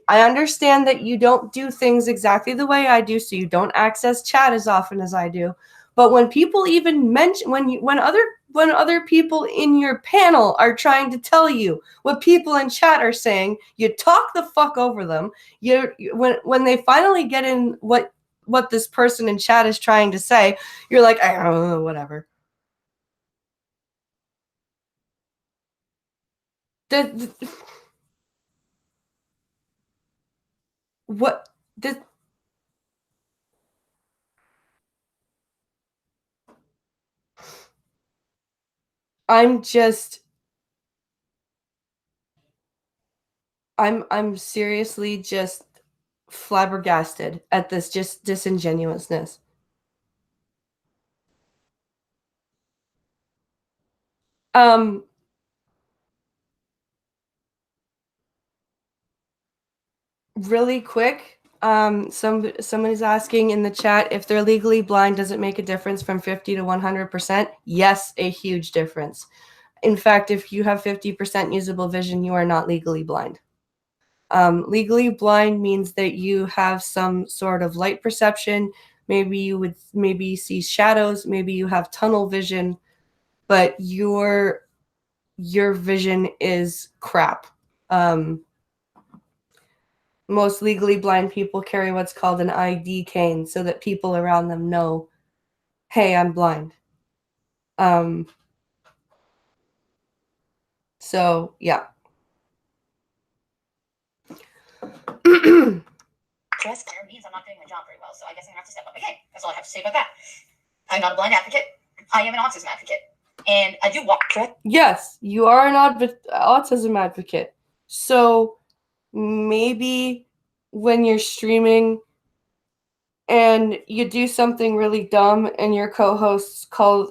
[SPEAKER 1] I understand that you don't do things exactly the way I do, so you don't access chat as often as I do. But when people even mention... When other people in your panel are trying to tell you what people in chat are saying, you talk the fuck over them. When they finally get in what this person in chat is trying to say, you're like, I don't know, whatever. I'm seriously just flabbergasted at this just disingenuousness. Really quick, somebody's asking in the chat if they're legally blind, does it make a difference from 50 to 100%? Yes, a huge difference. In fact, if you have 50% usable vision, you are not legally blind. Legally blind means that you have some sort of light perception. Maybe you see shadows, maybe you have tunnel vision, but your vision is crap. Most legally blind people carry what's called an ID cane so that people around them know, hey, I'm blind. So, yeah.
[SPEAKER 2] means I'm not doing my job very well, so I guess I'm gonna have to step up again. That's all I have to say about that. I'm not a blind advocate. I am an autism advocate, and I do walk.
[SPEAKER 1] Yes, you are an autism advocate. So maybe when you're streaming and you do something really dumb and your co-hosts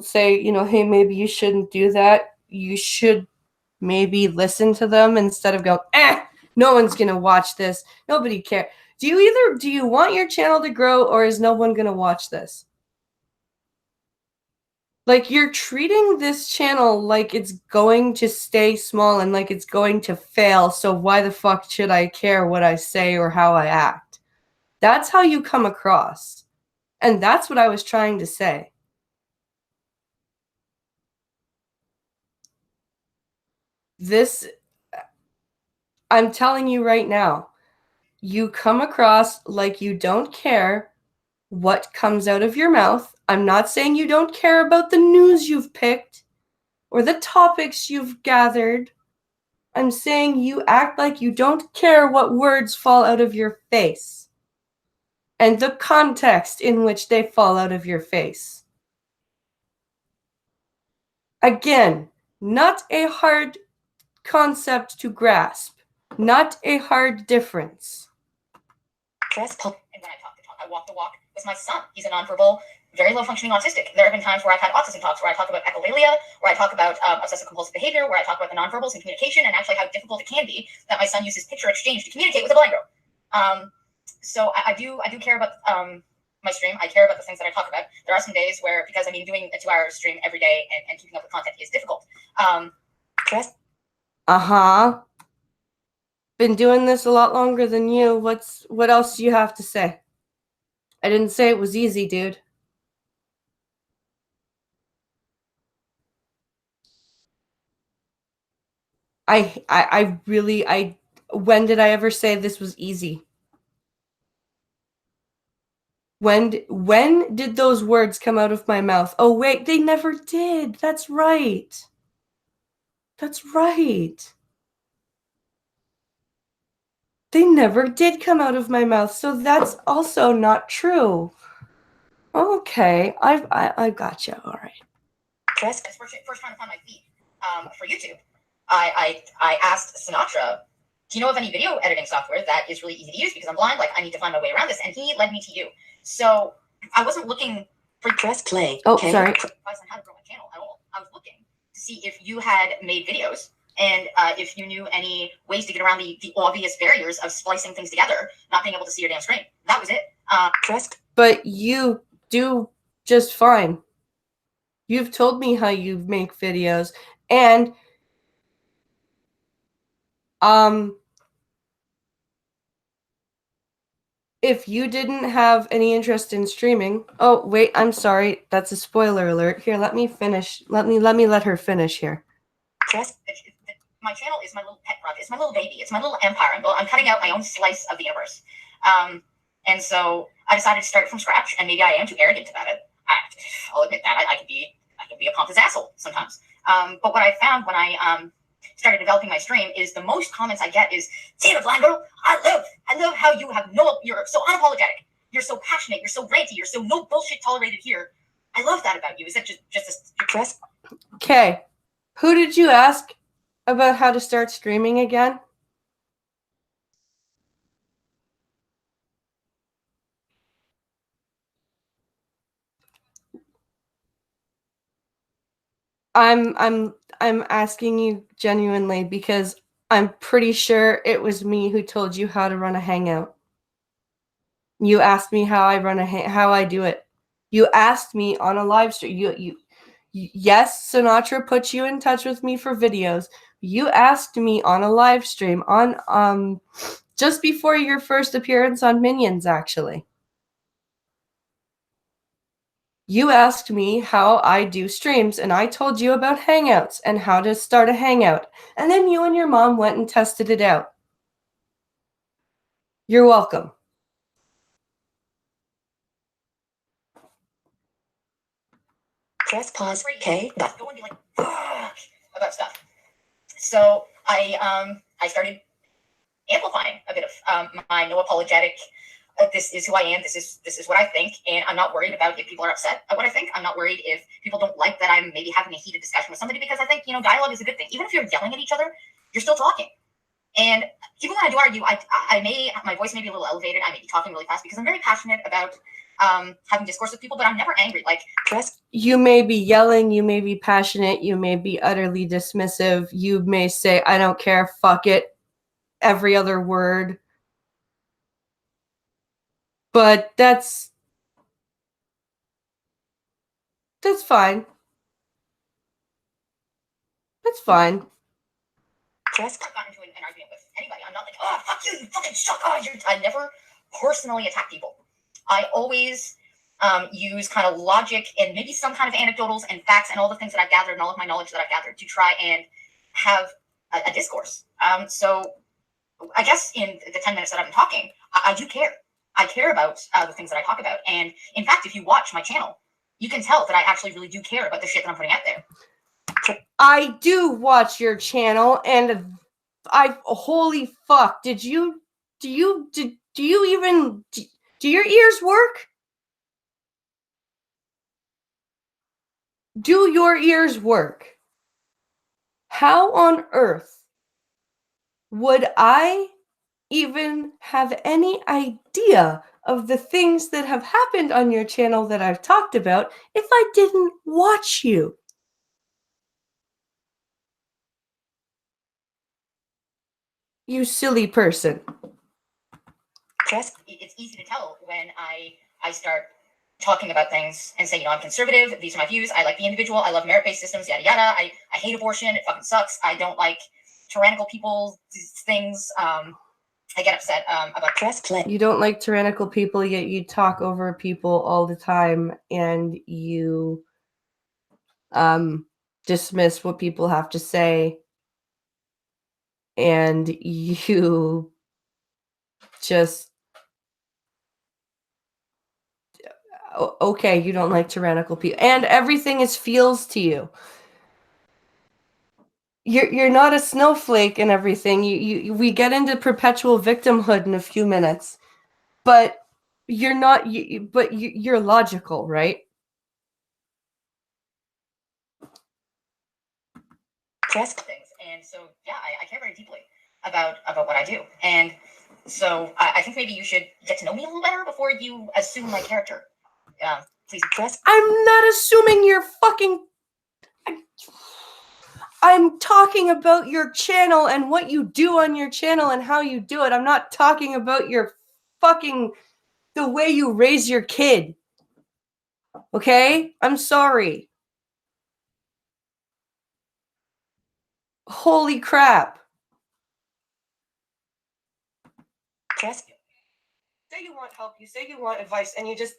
[SPEAKER 1] say, hey, maybe you shouldn't do that, you should maybe listen to them instead of go, no one's gonna watch this, nobody cares. Do you want your channel to grow, or is no one gonna watch this? Like, you're treating this channel like it's going to stay small and like it's going to fail, so why the fuck should I care what I say or how I act? That's how you come across. And that's what I was trying to say. I'm telling you right now, you come across like you don't care what comes out of your mouth. I'm not saying you don't care about the news you've picked or the topics you've gathered. I'm saying you act like you don't care what words fall out of your face and the context in which they fall out of your face. Again, not a hard concept to grasp, not a hard difference.
[SPEAKER 3] Dress pop.
[SPEAKER 2] And when I talk the talk, I walk the walk with my son. He's a nonverbal, very low functioning autistic. There have been times where I've had autism talks where I talk about echolalia, where I talk about obsessive compulsive behavior, where I talk about the nonverbals and communication and actually how difficult it can be that my son uses picture exchange to communicate with a blind girl. So I do care about my stream. I care about the things that I talk about. There are some days where, because I mean, doing a 2-hour stream every day and keeping up with content is difficult.
[SPEAKER 3] Dress.
[SPEAKER 1] Been doing this a lot longer than you. What else do you have to say? I didn't say it was easy, dude. I really, when did I ever say this was easy? When did those words come out of my mouth? Oh, wait, they never did. That's right. That's right. They never did come out of my mouth, so that's also not true. Okay, I gotcha. All right.
[SPEAKER 3] Dress.
[SPEAKER 2] First trying to find my feed for YouTube, I asked Sinatra, do you know of any video editing software that is really easy to use because I'm blind? Like, I need to find my way around this, and he led me to you. So I wasn't looking for
[SPEAKER 3] Press play.
[SPEAKER 1] Oh,
[SPEAKER 3] Okay.
[SPEAKER 1] sorry.
[SPEAKER 2] advice on how to grow my channel at all. I was looking to see if you had made videos and if you knew any ways to get around the obvious barriers of splicing things together, not being able to see your damn screen. That was it.
[SPEAKER 3] Dress.
[SPEAKER 1] But you do just fine. You've told me how you make videos, and if you didn't have any interest in streaming, oh wait, I'm sorry, that's a spoiler alert. Here, let me finish. Let her finish here.
[SPEAKER 3] Dress.
[SPEAKER 2] My channel is my little pet project. It's my little baby. It's my little empire. I'm cutting out my own slice of the universe. And so I decided to start from scratch, and maybe I am too arrogant about it. I'll admit that. I could be a pompous asshole sometimes. But what I found when I started developing my stream is the most comments I get is, "Damn it, blind girl, I love how you have you're so unapologetic. You're so passionate. You're so ranty. You're so no bullshit tolerated here. I love that about you." Is that just a
[SPEAKER 3] Dress.
[SPEAKER 1] Okay, who did you ask about how to start streaming again? I'm asking you genuinely because I'm pretty sure it was me who told you how to run a hangout. You asked me how I run how I do it. You asked me on a live stream. Yes, Sinatra put you in touch with me for videos. You asked me on a live stream on just before your first appearance on Minions, actually. You asked me how I do streams, and I told you about Hangouts and how to start a Hangout. And then you and your mom went and tested it out. You're welcome.
[SPEAKER 3] Press pause. Okay. But
[SPEAKER 2] go and be like, fuck, about stuff. So I started amplifying a bit of my no apologetic. This is who I am. This is what I think, and I'm not worried about if people are upset at what I think. I'm not worried if people don't like that I'm maybe having a heated discussion with somebody, because I think dialogue is a good thing. Even if you're yelling at each other, you're still talking. And even when I do argue, my voice may be a little elevated. I may be talking really fast because I'm very passionate about having discourse with people, but I'm never angry. Like,
[SPEAKER 3] dress.
[SPEAKER 1] You may be yelling, you may be passionate, you may be utterly dismissive, you may say, "I don't care, fuck it," every other word. But that's fine. That's fine.
[SPEAKER 3] Dress.
[SPEAKER 2] I've gotten into an argument with anybody. I'm not like, "Oh, fuck you, you fucking suck." Oh, I never personally attack people. I always use kind of logic and maybe some kind of anecdotals and facts and all the things that I've gathered and all of my knowledge that I've gathered to try and have a discourse. So I guess in the 10 minutes that I've been talking, I do care. I care about the things that I talk about. And in fact, if you watch my channel, you can tell that I actually really do care about the shit that I'm putting out there.
[SPEAKER 1] I do watch your channel, and holy fuck, do your ears work? Do your ears work? How on earth would I even have any idea of the things that have happened on your channel that I've talked about if I didn't watch you? You silly person.
[SPEAKER 2] It's easy to tell when I start talking about things and say, I'm conservative, these are my views, I like the individual, I love merit-based systems, yada yada, I hate abortion, it fucking sucks, I don't like tyrannical people, things, I get upset about
[SPEAKER 3] Press play.
[SPEAKER 1] You don't like tyrannical people, yet you talk over people all the time, and you dismiss what people have to say, and you just okay, you don't like tyrannical people, and everything is feels to you. You're not a snowflake and everything. We get into perpetual victimhood in a few minutes, but you're not. You're logical, right?
[SPEAKER 3] Press
[SPEAKER 2] things, and so yeah, I care very deeply about what I do, and so I think maybe you should get to know me a little better before you assume my character. Please
[SPEAKER 3] press.
[SPEAKER 1] I'm not assuming you're fucking. I'm talking about your channel and what you do on your channel and how you do it. I'm not talking about your fucking the way you raise your kid. Okay? I'm sorry. Holy crap.
[SPEAKER 3] Press.
[SPEAKER 1] Say you want help, you say you want advice, and you just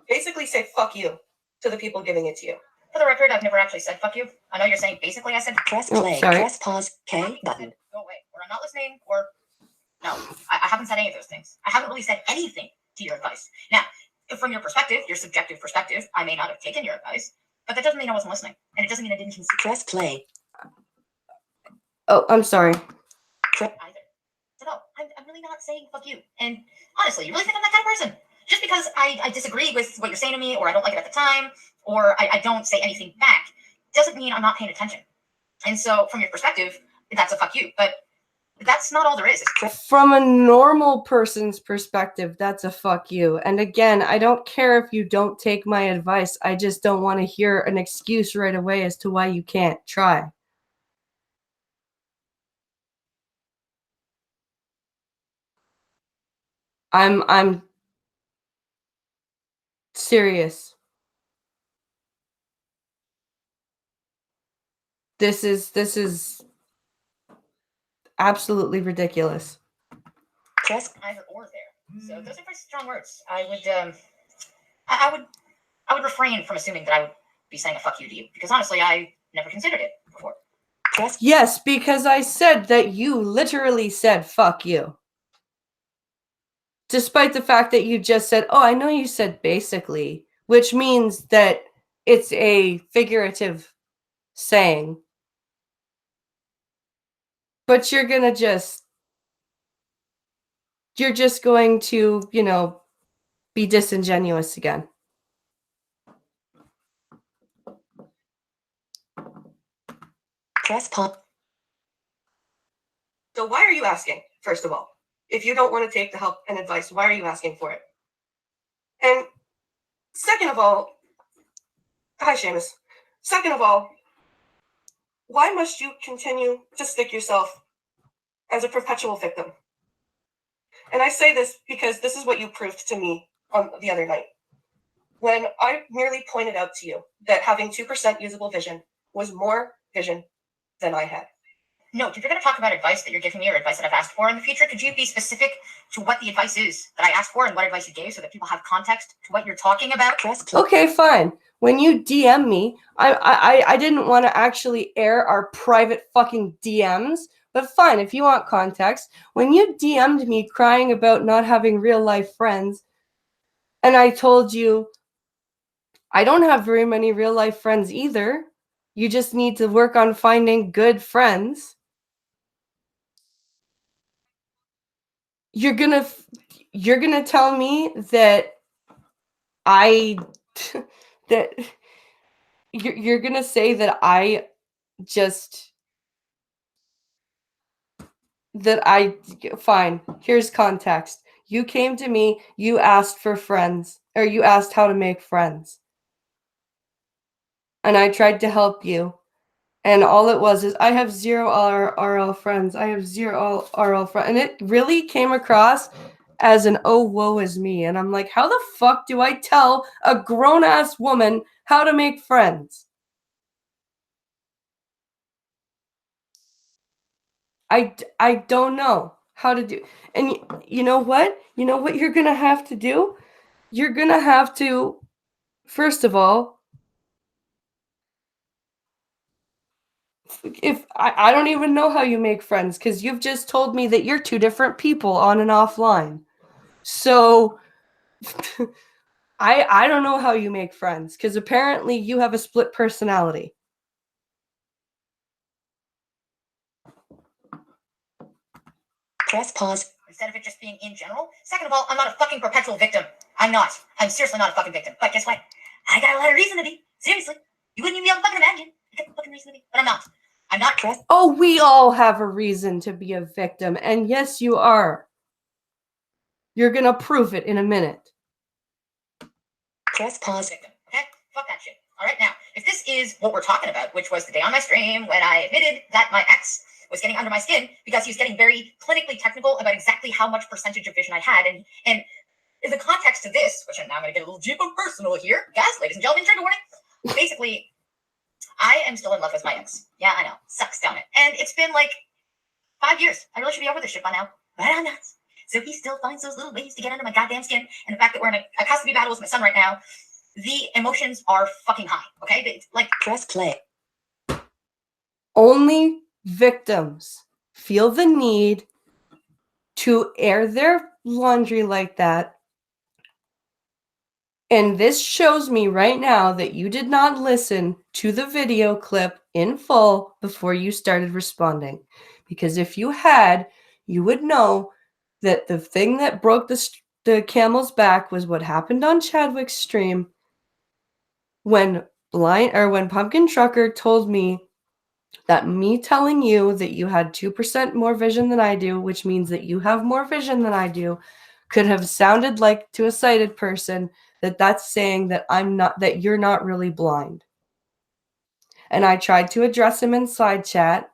[SPEAKER 1] basically say fuck you to the people giving it to you.
[SPEAKER 2] For the record, I've never actually said fuck you. I know you're saying basically I said
[SPEAKER 3] Press
[SPEAKER 1] Oh,
[SPEAKER 3] play.
[SPEAKER 1] sorry.
[SPEAKER 3] Press pause. K button.
[SPEAKER 2] go away, or I'm not listening, or no, I haven't said any of those things. I haven't really said anything to your advice. Now, from your perspective, your subjective perspective, I may not have taken your advice, but that doesn't mean I wasn't listening, and it doesn't mean I didn't consider
[SPEAKER 3] Press play.
[SPEAKER 1] Oh, I'm sorry.
[SPEAKER 2] either. So no, I'm really not saying fuck you. And honestly, you really think I'm that kind of person? Just because I disagree with what you're saying to me, or I don't like it at the time, or I don't say anything back, doesn't mean I'm not paying attention. And so, from your perspective, that's a fuck you. But that's not all there is.
[SPEAKER 1] From a normal person's perspective, that's a fuck you. And again, I don't care if you don't take my advice. I just don't want to hear an excuse right away as to why you can't try. I'm serious. This is absolutely ridiculous.
[SPEAKER 3] Press.
[SPEAKER 2] Either or there. So those are very strong words. I would refrain from assuming that I would be saying a fuck you to you, because honestly, I never considered it before.
[SPEAKER 3] Press.
[SPEAKER 1] Yes, because I said that you literally said fuck you. Despite the fact that you just said, oh, I know you said basically, which means that it's a figurative saying. But you're just going to, be disingenuous again.
[SPEAKER 3] Press pause.
[SPEAKER 1] So why are you asking, first of all? If you don't want to take the help and advice, why are you asking for it? And second of all, hi, Seamus. Second of all, why must you continue to stick yourself as a perpetual victim? And I say this because this is what you proved to me on the other night. When I merely pointed out to you that having 2% usable vision was more vision than I had.
[SPEAKER 2] No, if you're going to talk about advice that you're giving me or advice that I've asked for in the future, could you be specific to what the advice is that I asked for and what advice you gave so that people have context to what you're talking about?
[SPEAKER 3] Press play.
[SPEAKER 1] Okay, fine. When you DM me, I didn't want to actually air our private fucking DMs, but fine, if you want context. When you DM'd me crying about not having real life friends, and I told you, I don't have very many real life friends either. You just need to work on finding good friends. You're gonna tell me that I that you're gonna say that I just fine. Here's context. You came to me, you asked for friends, or you asked how to make friends. And I tried to help you. And all it was is I have zero RL friends. I have zero RL friends. And it really came across as an oh, woe is me. And I'm like, how the fuck do I tell a grown ass woman how to make friends? I don't know how to do. And you know what? You know what you're going to have to do? You're going to have to, first of all, if I don't even know how you make friends because you've just told me that you're two different people on and offline. So I don't know how you make friends because apparently you have a split personality.
[SPEAKER 3] Press pause.
[SPEAKER 2] Instead of it just being in general. Second of all, I'm not a fucking perpetual victim. I'm not. I'm seriously not a fucking victim. But guess what? I got a lot of reason to be. Seriously. You wouldn't even be able to fucking imagine. I got a fucking reason to be. But I'm not. I'm not.
[SPEAKER 1] Oh, we all have a reason to be a victim. And yes, you are. You're going to prove it in a minute.
[SPEAKER 3] Press pause.
[SPEAKER 2] Victim. Okay? Fuck that shit. All right, now, if this is what we're talking about, which was the day on my stream when I admitted that my ex was getting under my skin because he was getting very clinically technical about exactly how much percentage of vision I had, and in the context of this, which I'm now going to get a little deep and personal here, guys, ladies and gentlemen, trigger warning. Basically, I am still in love with my ex. Yeah, I know, sucks, don't it? And it's been like 5 years. I really should be over this shit by now, but I'm not. So he still finds those little ways to get under my goddamn skin, and the fact that we're in a custody battle with my son right now, the emotions are fucking high. Okay, it's like
[SPEAKER 3] Press play.
[SPEAKER 1] Only victims feel the need to air their laundry like that. And this shows me right now that you did not listen to the video clip in full before you started responding. Because if you had, you would know that the thing that broke the camel's back was what happened on Chadwick's stream when Pumpkin Trucker told me that me telling you that you had 2% more vision than I do, which means that you have more vision than I do, could have sounded like to a sighted person that's saying that that you're not really blind. And I tried to address him in side chat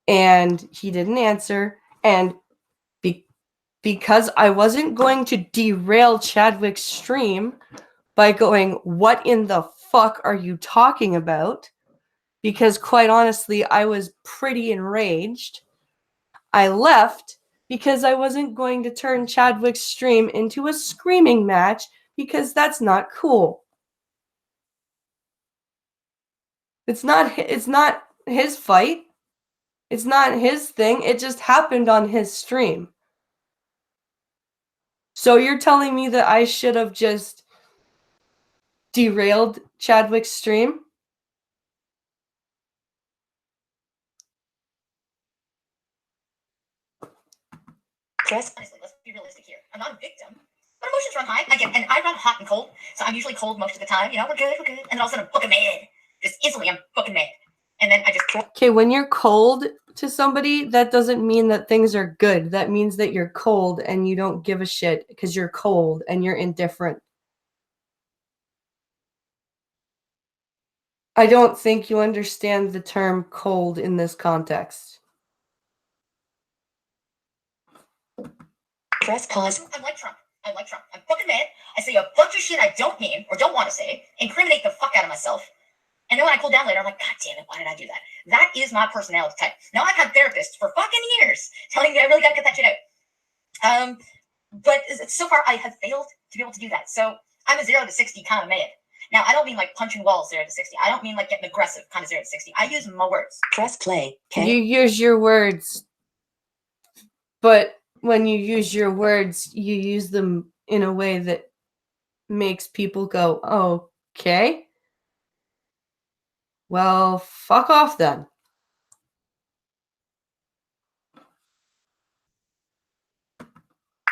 [SPEAKER 1] and he didn't answer. And because I wasn't going to derail Chadwick's stream by going, what in the fuck are you talking about? Because quite honestly, I was pretty enraged. I left because I wasn't going to turn Chadwick's stream into a screaming match because that's not cool. It's not his fight. It's not his thing. It just happened on his stream. So you're telling me that I should have just derailed Chadwick's stream?
[SPEAKER 3] Press.
[SPEAKER 2] Honestly, let's be realistic here. I'm not a victim. But emotions run high. And I run hot and cold. So I'm usually cold most of the time. You know, we're good. And then all of a sudden I'm fucking mad. Just instantly I'm fucking mad. And then I just...
[SPEAKER 1] Okay, when you're cold to somebody, that doesn't mean that things are good. That means that you're cold and you don't give a shit because you're cold and you're indifferent. I don't think you understand the term cold in this context.
[SPEAKER 3] Press pause.
[SPEAKER 2] I'm like Trump. I'm fucking mad. I say a bunch of shit I don't mean or don't want to say, incriminate the fuck out of myself. And then when I cool down later, I'm like, God damn it, why did I do that? That is my personality type. Now I've had therapists for fucking years telling me I really gotta get that shit out. But so far I have failed to be able to do that. So I'm a 0 to 60 kind of mad. Now I don't mean like punching walls 0 to 60. I don't mean like getting aggressive kind of 0 to 60. I use my words.
[SPEAKER 3] Press play.
[SPEAKER 1] You use your words, but when you use your words, you use them in a way that makes people go, oh, okay. Well, fuck off then.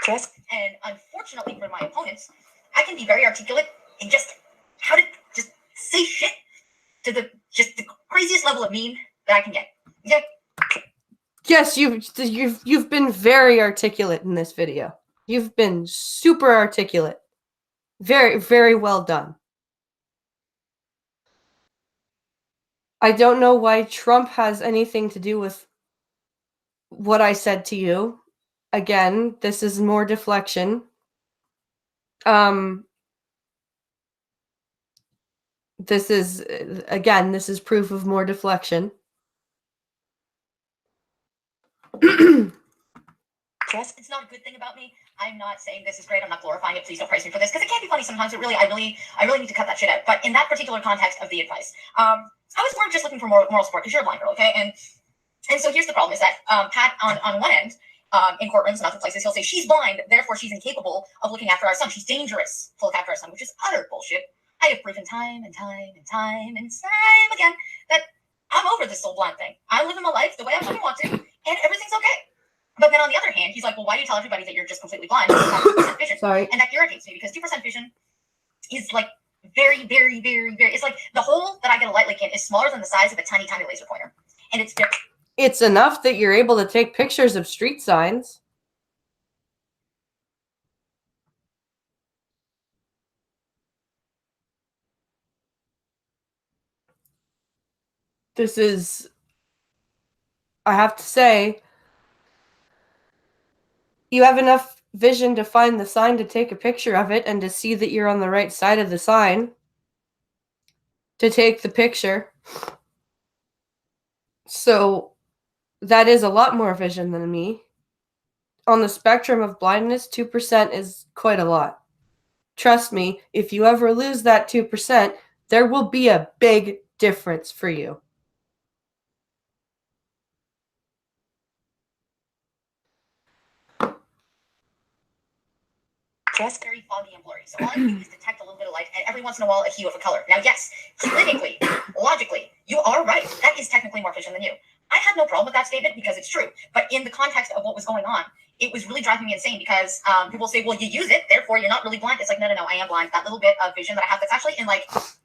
[SPEAKER 3] Press.
[SPEAKER 2] And unfortunately for my opponents, I can be very articulate and just how to just say shit to the craziest level of mean that I can get. Okay.
[SPEAKER 1] Yes, you've been very articulate in this video. You've been super articulate. Very, very well done. I don't know why Trump has anything to do with what I said to you. Again, this is more deflection. This is proof of more deflection.
[SPEAKER 3] Press.
[SPEAKER 2] It's not a good thing about me. I'm not saying this is great. I'm not glorifying it. Please don't praise me for this because it can be funny sometimes. I really need to cut that shit out. But in that particular context of the advice, I was more just looking for moral support because you're a blind girl, okay? And so here's the problem: is that Pat on one end, in courtrooms and other places, he'll say she's blind, therefore she's incapable of looking after our son. She's dangerous to look after our son, which is utter bullshit. I have proven time and time and time and time again that I'm over this whole blind thing. I live in my life the way I fucking want to, and everything's okay. But then on the other hand, he's like, well, why do you tell everybody that you're just completely blind? You have 2% vision.
[SPEAKER 1] Sorry.
[SPEAKER 2] And that irritates me because 2% vision is like very, very, very, very, it's like the hole that I get a light leak in is smaller than the size of a tiny, tiny laser pointer. And it's different.
[SPEAKER 1] It's enough that you're able to take pictures of street signs. This is, I have to say, you have enough vision to find the sign to take a picture of it and to see that you're on the right side of the sign to take the picture. So that is a lot more vision than me. On the spectrum of blindness, 2% is quite a lot. Trust me, if you ever lose that 2%, there will be a big difference for you.
[SPEAKER 3] Press.
[SPEAKER 2] Very foggy and blurry. So all I can do is detect a little bit of light and every once in a while a hue of a color. Now, yes, clinically, logically, you are right. That is technically more vision than you. I had no problem with that statement because it's true. But in the context of what was going on, it was really driving me insane because people say, well, you use it, therefore you're not really blind. It's like, no, I am blind. That little bit of vision that I have that's actually in like,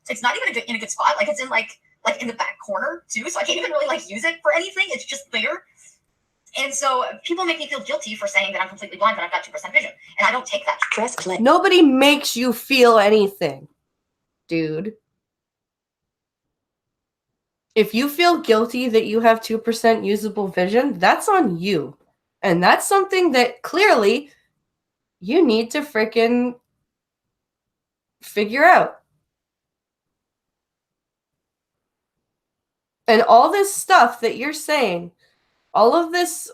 [SPEAKER 2] it's not even in a good spot. Like it's in like in the back corner too. So I can't even really like use it for anything. It's just there. And so people make me feel guilty for saying that I'm completely blind, but I've got 2% vision. And I don't take that.
[SPEAKER 3] Press play.
[SPEAKER 1] Nobody makes you feel anything, dude. If you feel guilty that you have 2% usable vision, that's on you. And that's something that clearly you need to freaking figure out. And all this stuff that you're saying, all of this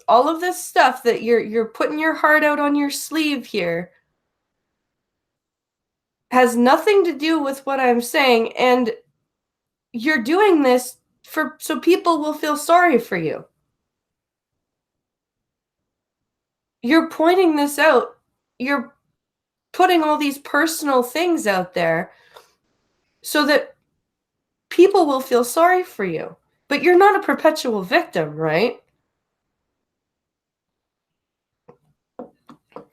[SPEAKER 1] stuff that you're putting your heart out on your sleeve here has nothing to do with what I'm saying, and you're doing this so people will feel sorry for you. You're pointing this out. You're putting all these personal things out there so that people will feel sorry for you. But you're not a perpetual victim, right?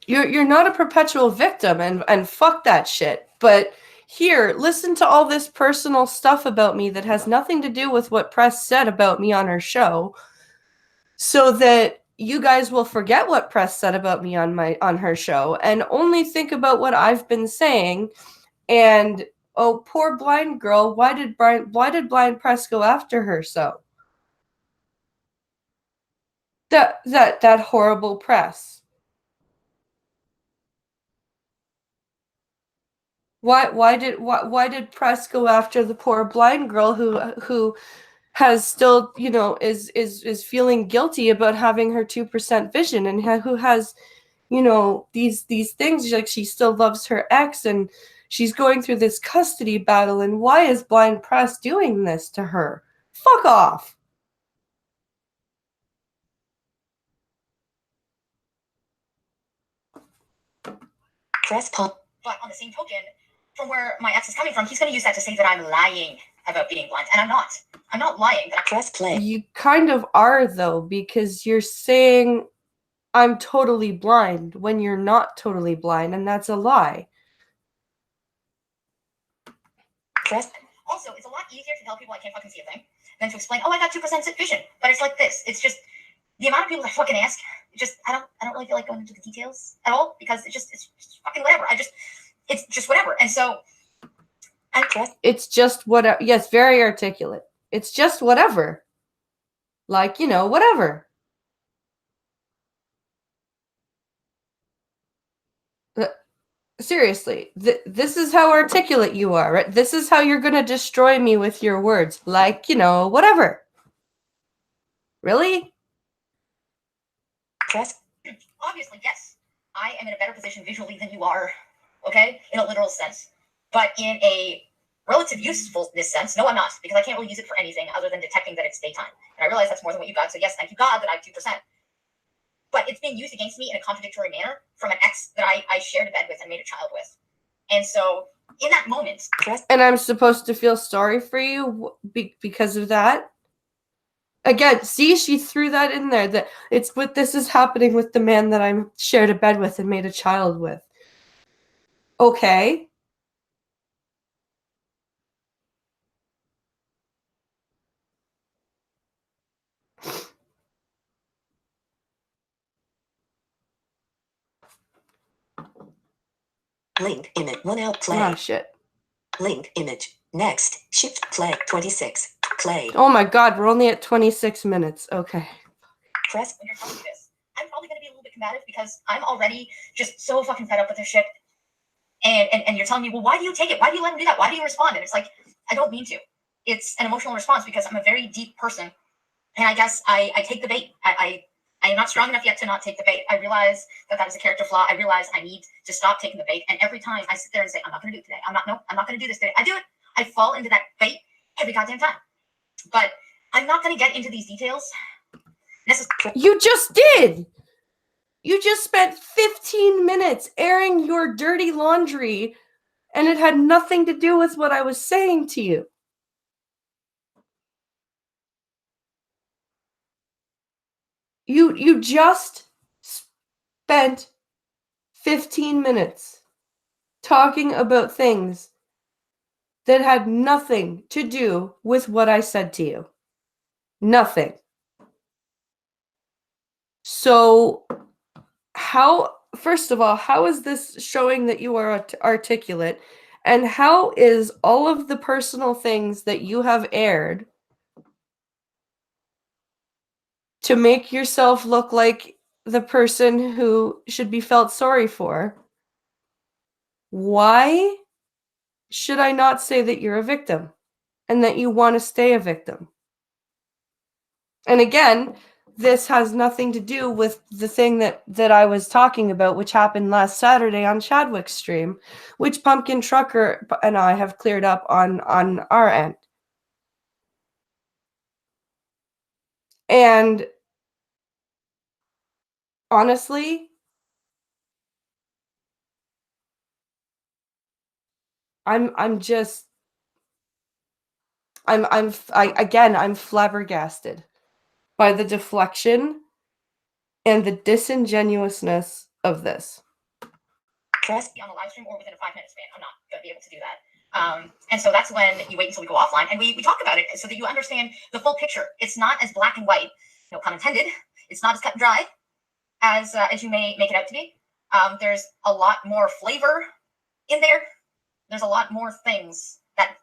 [SPEAKER 1] You're not a perpetual victim, and fuck that shit. But here, listen to all this personal stuff about me that has nothing to do with what Press said about me on her show, so that you guys will forget what Press said about me on her show and only think about what I've been saying. And oh, poor blind girl, why did blind Press go after her so? That horrible Press. Why did Press go after the poor blind girl who has still, is feeling guilty about having her 2% vision, and who has, these things, like she still loves her ex and she's going through this custody battle, and why is blind Press doing this to her? Fuck off.
[SPEAKER 3] Press pause.
[SPEAKER 2] But on the same token, from where my ex is coming from, he's going to use that to say that I'm lying. about being blind, and I'm not. I'm not lying.
[SPEAKER 3] Press play.
[SPEAKER 1] You kind of are, though, because you're saying I'm totally blind when you're not totally blind, and that's a lie.
[SPEAKER 3] Press.
[SPEAKER 2] Also, it's a lot easier to tell people I can't fucking see a thing than to explain, oh, I got 2% vision. But it's like this. It's just the amount of people that fucking ask. Just I don't really feel like going into the details at all because it's just fucking whatever. It's just whatever. And so
[SPEAKER 1] it's just whatever. Yes, very articulate. It's just whatever. Like, whatever. Seriously, this is how articulate you are, right? This is how you're going to destroy me with your words. Like, whatever. Really?
[SPEAKER 3] Press.
[SPEAKER 2] Obviously, yes. I am in a better position visually than you are, okay? In a literal sense. But in a relative usefulness sense, no, I'm not, because I can't really use it for anything other than detecting that it's daytime. And I realize that's more than what you got, so yes, thank you God that I have 2%. But it's being used against me in a contradictory manner from an ex that I shared a bed with and made a child with. And so, in that moment...
[SPEAKER 1] And I'm supposed to feel sorry for you because of that? Again, see, she threw that in there. That it's what this is happening with the man that I shared a bed with and made a child with. Okay.
[SPEAKER 3] Link image. 1 out. Play.
[SPEAKER 1] Oh, shit.
[SPEAKER 3] Link image. Next. Shift play. 26. Play.
[SPEAKER 1] Oh my God, we're only at 26 minutes. Okay.
[SPEAKER 3] Press.
[SPEAKER 2] When you're telling me this, I'm probably going to be a little bit combative because I'm already just so fucking fed up with this shit. And you're telling me, well, why do you take it? Why do you let him do that? Why do you respond? And it's like, I don't mean to. It's an emotional response because I'm a very deep person. And I guess I take the bait. I am not strong enough yet to not take the bait. I realize that is a character flaw. I realize I need to stop taking the bait. And every time I sit there and say, I'm not going to do it today. I'm not going to do this today. I do it. I fall into that bait every goddamn time. But I'm not going to get into these details.
[SPEAKER 1] You just did. You just spent 15 minutes airing your dirty laundry, and it had nothing to do with what I was saying to you. You just spent 15 minutes talking about things that had nothing to do with what I said to you. Nothing. So, first of all, how is this showing that you are articulate? And how is all of the personal things that you have aired to make yourself look like the person who should be felt sorry for? Why should I not say that you're a victim and that you want to stay a victim? And again, this has nothing to do with the thing that I was talking about, which happened last Saturday on Chadwick's stream, which Pumpkin Trucker and I have cleared up on our end. And honestly, I'm flabbergasted by the deflection and the disingenuousness of this.
[SPEAKER 2] Press on the live stream or within a 5-minute span. I'm not going to be able to do that. And so that's when you wait until we go offline and we talk about it so that you understand the full picture. It's not as black and white, no pun intended. It's not as cut and dry as you may make it out to be. There's a lot more flavor in there. There's a lot more things that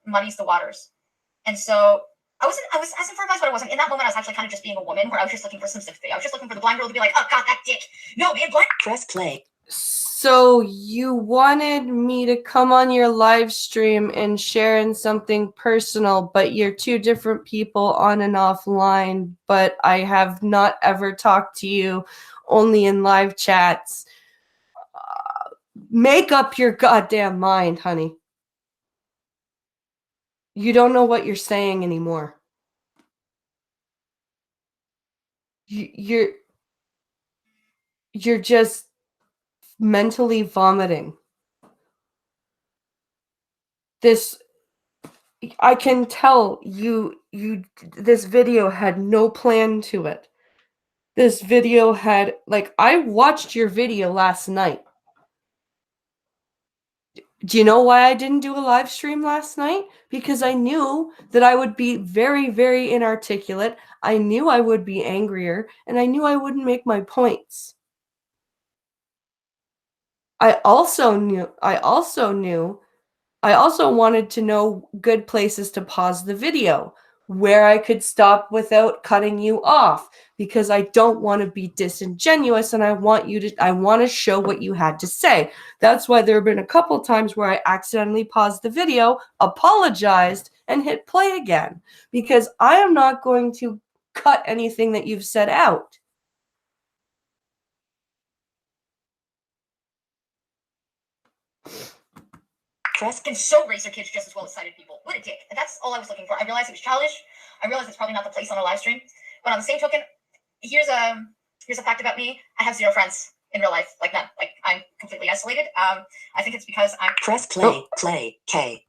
[SPEAKER 2] muddies the waters. And so I was asking for advice, but I wasn't. In that moment, I was actually kind of just being a woman where I was just looking for some sympathy. I was just looking for the blind girl to be like, oh, God, that dick. No, man, blind.
[SPEAKER 3] Press play.
[SPEAKER 1] So you wanted me to come on your live stream and share in something personal, but you're two different people on and offline, but I have not ever talked to you, only in live chats. Make up your goddamn mind, honey. You don't know what you're saying anymore. You're just mentally vomiting. This, I can tell this video had no plan to it. This video had, like, I watched your video last night. Do you know why I didn't do a live stream last night? Because I knew that I would be very, very inarticulate. I knew I would be angrier, and I knew I wouldn't make my points. I also wanted to know good places to pause the video, where I could stop without cutting you off, because I don't want to be disingenuous and I want to show what you had to say. That's why there have been a couple times where I accidentally paused the video, apologized, and hit play again, because I am not going to cut anything that you've said out.
[SPEAKER 3] Press
[SPEAKER 2] Can so raise their kids just as well as sighted people. What a dick. And that's all I was looking for. I realized it was childish. I realized it's probably not the place on a live stream. But on the same token, here's a fact about me. I have 0 friends in real life. Like none. Like I'm completely isolated. I think it's because I'm
[SPEAKER 3] press play, play, K.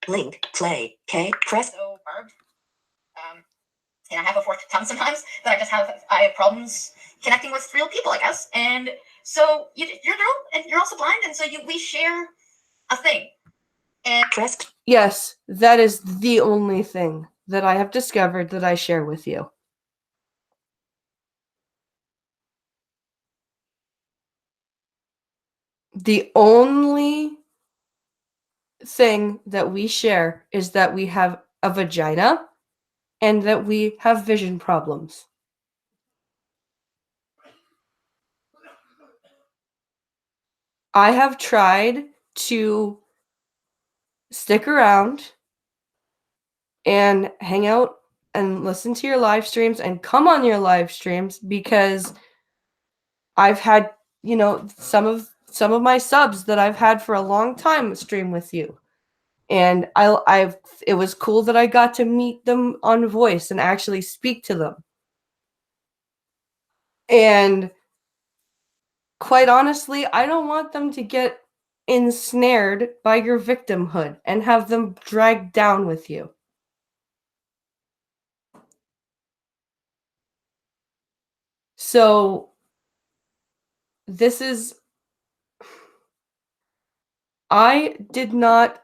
[SPEAKER 3] Link, play, K, press.
[SPEAKER 2] so barbed. And I have a forked tongue sometimes that I have problems connecting with real people, I guess. And so you're a girl and you're also blind, and so we share a thing. And
[SPEAKER 3] Press.
[SPEAKER 1] Yes, that is the only thing that I have discovered that I share with you. The only thing that we share is that we have a vagina and that we have vision problems. I have tried to stick around and hang out and listen to your live streams and come on your live streams because I've had, some of my subs that I've had for a long time stream with you. And it was cool that I got to meet them on voice and actually speak to them. And quite honestly, I don't want them to get ensnared by your victimhood and have them dragged down with you. So I did not.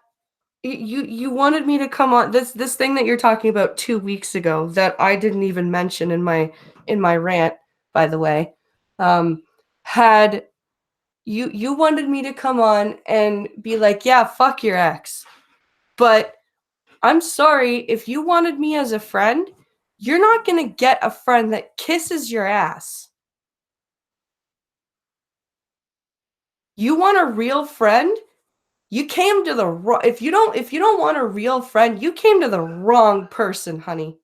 [SPEAKER 1] You wanted me to come on this thing that you're talking about 2 weeks ago that I didn't even mention in my rant, by the way. Had you wanted me to come on and be like, yeah, fuck your ex. But I'm sorry, if you wanted me as a friend, you're not going to get a friend that kisses your ass. You want a real friend? You came to the wrong. If you don't want a real friend, you came to the wrong person, honey.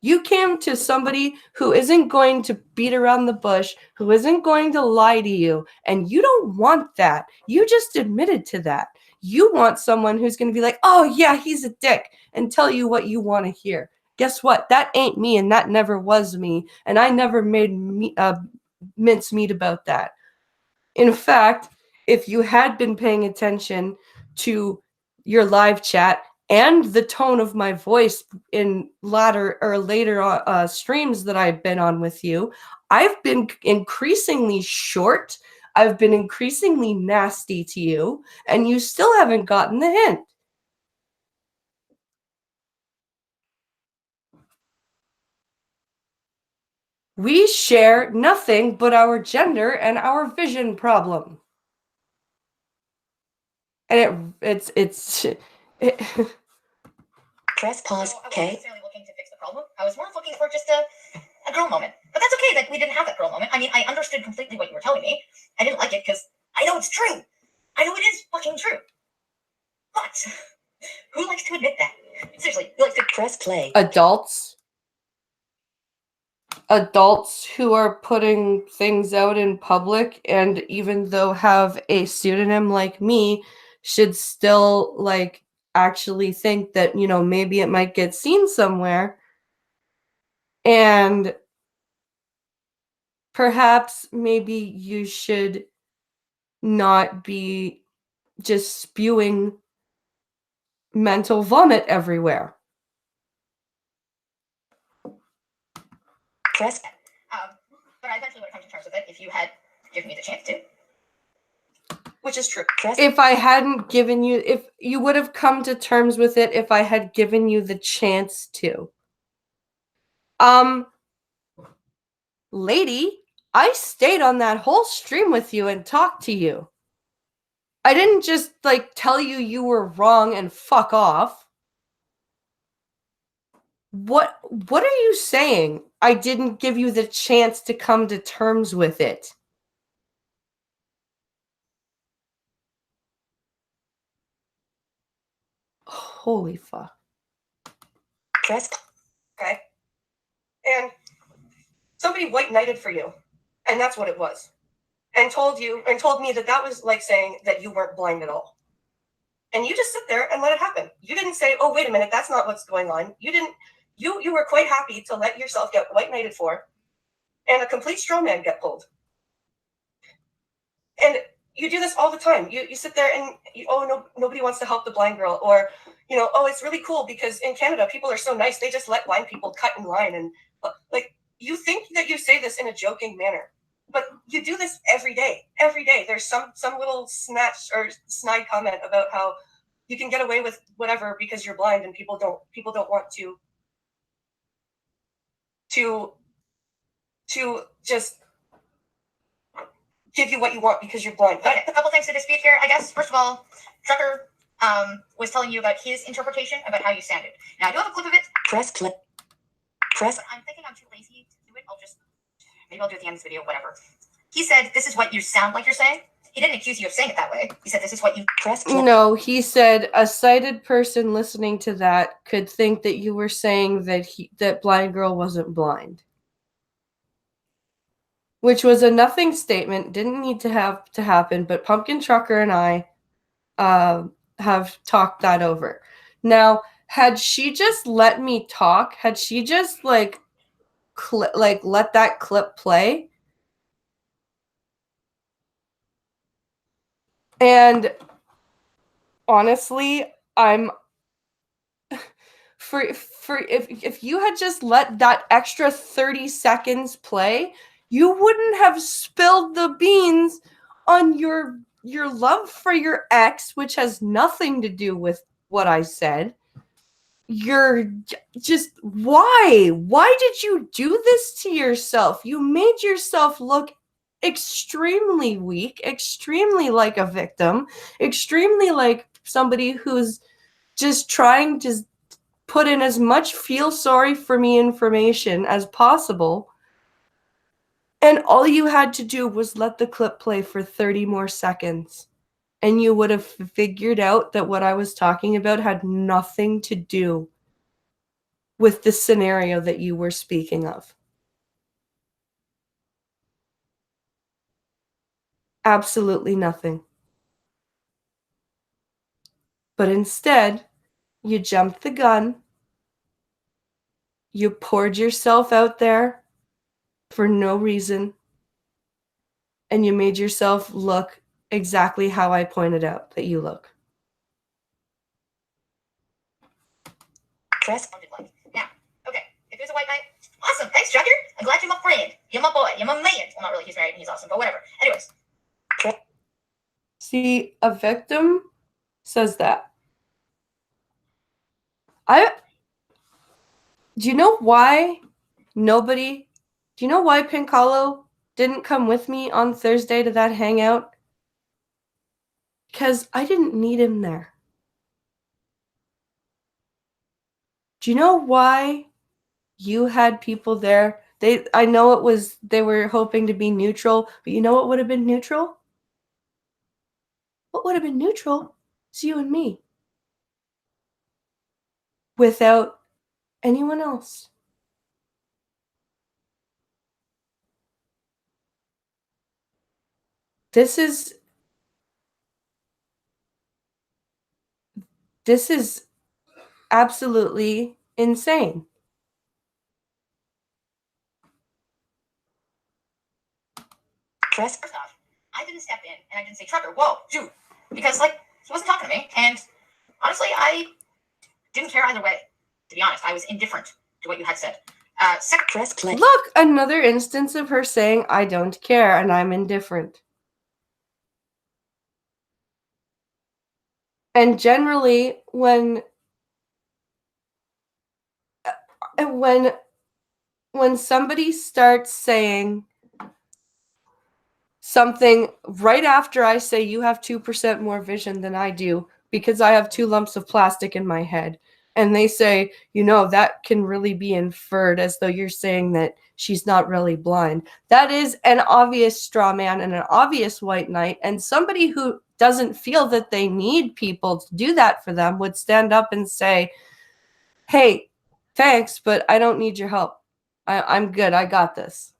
[SPEAKER 1] You came to somebody who isn't going to beat around the bush, who isn't going to lie to you, and you don't want that. You just admitted to that. You want someone who's going to be like, "Oh yeah, he's a dick," and tell you what you want to hear. Guess what? That ain't me, and that never was me, and I never made mincemeat about that. In fact, if you had been paying attention to your live chat and the tone of my voice in later streams that I've been on with you, I've been increasingly short. I've been increasingly nasty to you, and you still haven't gotten the hint. We share nothing but our gender and our vision problem. And it
[SPEAKER 3] Press pause,
[SPEAKER 2] so I wasn't
[SPEAKER 3] K.
[SPEAKER 2] necessarily looking to fix the problem. I was more looking for just a girl moment. But that's okay that we didn't have that girl moment. I mean, I understood completely what you were telling me. I didn't like it because I know it's true. I know it is fucking true. But who likes to admit that? Seriously, who likes to
[SPEAKER 3] Press play.
[SPEAKER 1] Adults who are putting things out in public, and even though have a pseudonym like me, should still like actually think that, maybe it might get seen somewhere. And perhaps maybe you should not be just spewing mental vomit everywhere.
[SPEAKER 3] Press.
[SPEAKER 2] But I eventually would have come to terms with it if you had given me the chance to. Which is true.
[SPEAKER 3] Press.
[SPEAKER 1] If I hadn't given you, if you would have come to terms with it if I had given you the chance to. Lady, I stayed on that whole stream with you and talked to you. I didn't just, like, tell you you were wrong and fuck off. What are you saying? I didn't give you the chance to come to terms with it. Holy fuck.
[SPEAKER 3] Press.
[SPEAKER 1] Okay. And somebody white knighted for you. And that's what it was. And told me that that was like saying that you weren't blind at all. And you just sit there and let it happen. You didn't say, oh, wait a minute, that's not what's going on. You didn't, you were quite happy to let yourself get white knighted for and a complete straw man get pulled. And you do this all the time. You sit there and nobody wants to help the blind girl, or oh, it's really cool because in Canada people are so nice, they just let blind people cut in line. And like, you think that you say this in a joking manner, but you do this every day. Every day there's some little snatch or snide comment about how you can get away with whatever because you're blind, and people don't want to just give you what you want because you're blind.
[SPEAKER 2] Okay, a couple things to dispute here, I guess. First of all, Trucker was telling you about his interpretation about how you sounded. Now, I do have a clip of it.
[SPEAKER 3] Press play. Press.
[SPEAKER 2] But I'm thinking I'm too lazy to do it. Maybe I'll do it at the end of this video, whatever. He said, this is what you sound like you're saying. He didn't accuse you of saying it that way. He said, this is what you...
[SPEAKER 3] Press play.
[SPEAKER 1] No, he said a sighted person listening to that could think that you were saying that blind girl wasn't blind. Which was a nothing statement, didn't need to happen, but Pumpkin Trucker and I have talked that over. Now, had she just let me talk, had she just let that clip play, and honestly, I'm if you had just let that extra 30 seconds play, you wouldn't have spilled the beans on your love for your ex, which has nothing to do with what I said. You're just, why did you do this to yourself? You made yourself look extremely weak, extremely like a victim, extremely like somebody who's just trying to put in as much feel sorry for me information as possible. And all you had to do was let the clip play for 30 more seconds. And you would have figured out that what I was talking about had nothing to do with the scenario that you were speaking of. Absolutely nothing. But instead, you jumped the gun. You poured yourself out there for no reason. And you made yourself look exactly how I pointed out that you look.
[SPEAKER 3] Press.
[SPEAKER 2] Now, okay, if there's a white knight, awesome. Thanks, Trucker. I'm glad you're my friend. You're my boy. You're my man. Well, not really. He's married and he's awesome, but whatever. Anyways.
[SPEAKER 1] See, a victim says that. Do you know why Pink Hollow didn't come with me on Thursday to that hangout? Because I didn't need him there. Do you know why you had people there? I know they were hoping to be neutral, but you know what would have been neutral? What would have been neutral is you and me. Without anyone else. This is absolutely insane.
[SPEAKER 3] Press.
[SPEAKER 2] First off, I didn't step in and I didn't say, Trucker, whoa, dude, because he wasn't talking to me, and honestly, I Didn't care either way. To be honest, I was indifferent to what you had said.
[SPEAKER 3] Press play.
[SPEAKER 1] Look, another instance of her saying, I don't care and I'm indifferent. And generally, when somebody starts saying something right after I say you have 2% more vision than I do because I have 2 lumps of plastic in my head, and they say, that can really be inferred as though you're saying that she's not really blind. That is an obvious straw man and an obvious white knight, and somebody who doesn't feel that they need people to do that for them would stand up and say, hey, thanks, but I don't need your help. I'm good. I got this.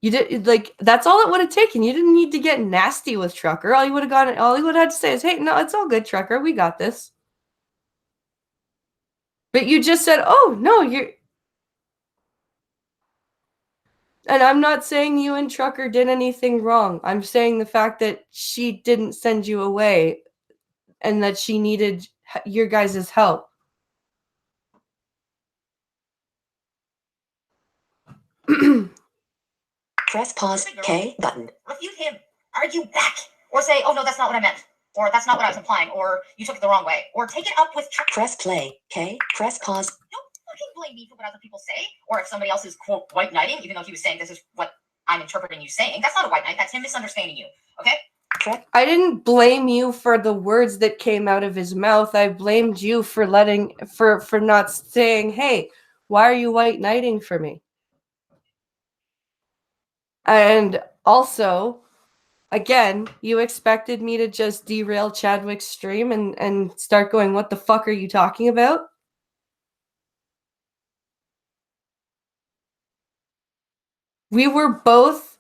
[SPEAKER 1] You did, like, that's all it would have taken. You didn't need to get nasty with Trucker. All you would have had to say is, hey, no, it's all good, Trucker. We got this. But you just said, oh, no, and I'm not saying you and Trucker did anything wrong. I'm saying the fact that she didn't send you away and that she needed your guys' help.
[SPEAKER 3] Press pause K button.
[SPEAKER 2] Refute him. Argue back. Or say, oh no, that's not what I meant. Or that's not what I was implying. Or you took it the wrong way. Or take it up with
[SPEAKER 3] Press play K. Press pause.
[SPEAKER 2] Don't fucking blame me for what other people say. Or if somebody else is, quote, white knighting, even though he was saying this is what I'm interpreting you saying. That's not a white knight. That's him misunderstanding you. Okay?
[SPEAKER 1] I didn't blame you for the words that came out of his mouth. I blamed you for for not saying, hey, why are you white knighting for me? And also, again, you expected me to just derail Chadwick's stream and start going, what the fuck are you talking about? We were both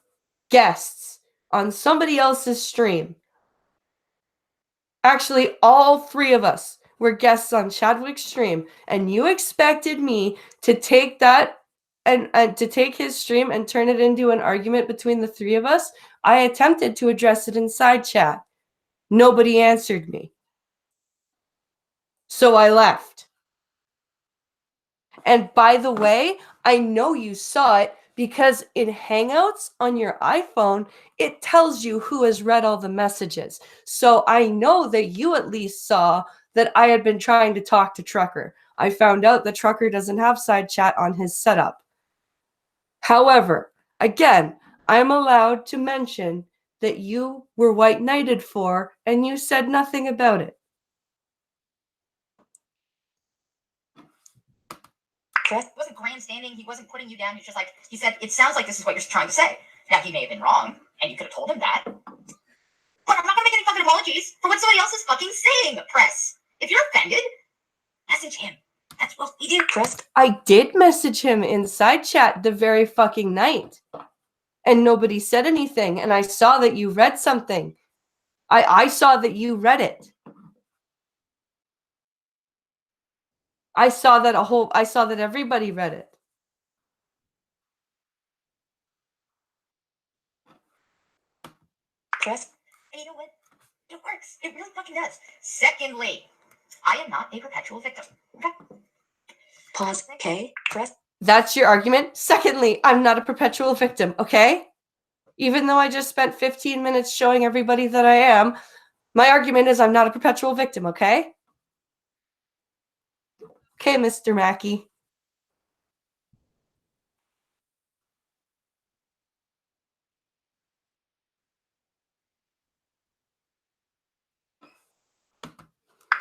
[SPEAKER 1] guests on somebody else's stream. Actually, all 3 of us were guests on Chadwick's stream, and you expected me to take that and to take his stream and turn it into an argument between the 3 of us. I attempted to address it in side chat. Nobody answered me. So I left. And by the way, I know you saw it because in Hangouts on your iPhone, it tells you who has read all the messages. So I know that you at least saw that I had been trying to talk to Trucker. I found out that Trucker doesn't have side chat on his setup. However, again, I'm allowed to mention that you were white knighted for, and you said nothing about it.
[SPEAKER 2] He wasn't grandstanding. He wasn't putting you down. He's just like, he said, it sounds like this is what you're trying to say. Now, he may have been wrong, and you could have told him that. But I'm not going to make any fucking apologies for what somebody else is fucking saying, press. If you're offended, message him. That's what we do.
[SPEAKER 3] Press.
[SPEAKER 1] I did message him in side chat the very fucking night. And nobody said anything. And I saw that you read something. I saw that you read it. I saw that everybody read it.
[SPEAKER 3] Press.
[SPEAKER 2] And you know what? It works. It really fucking does. Secondly, I am not a perpetual victim. Okay?
[SPEAKER 3] Pause K. Press.
[SPEAKER 1] That's your argument. Secondly, I'm not a perpetual victim, okay? Even though I just spent 15 minutes showing everybody that I am, my argument is I'm not a perpetual victim, okay? Okay, Mr. Mackey.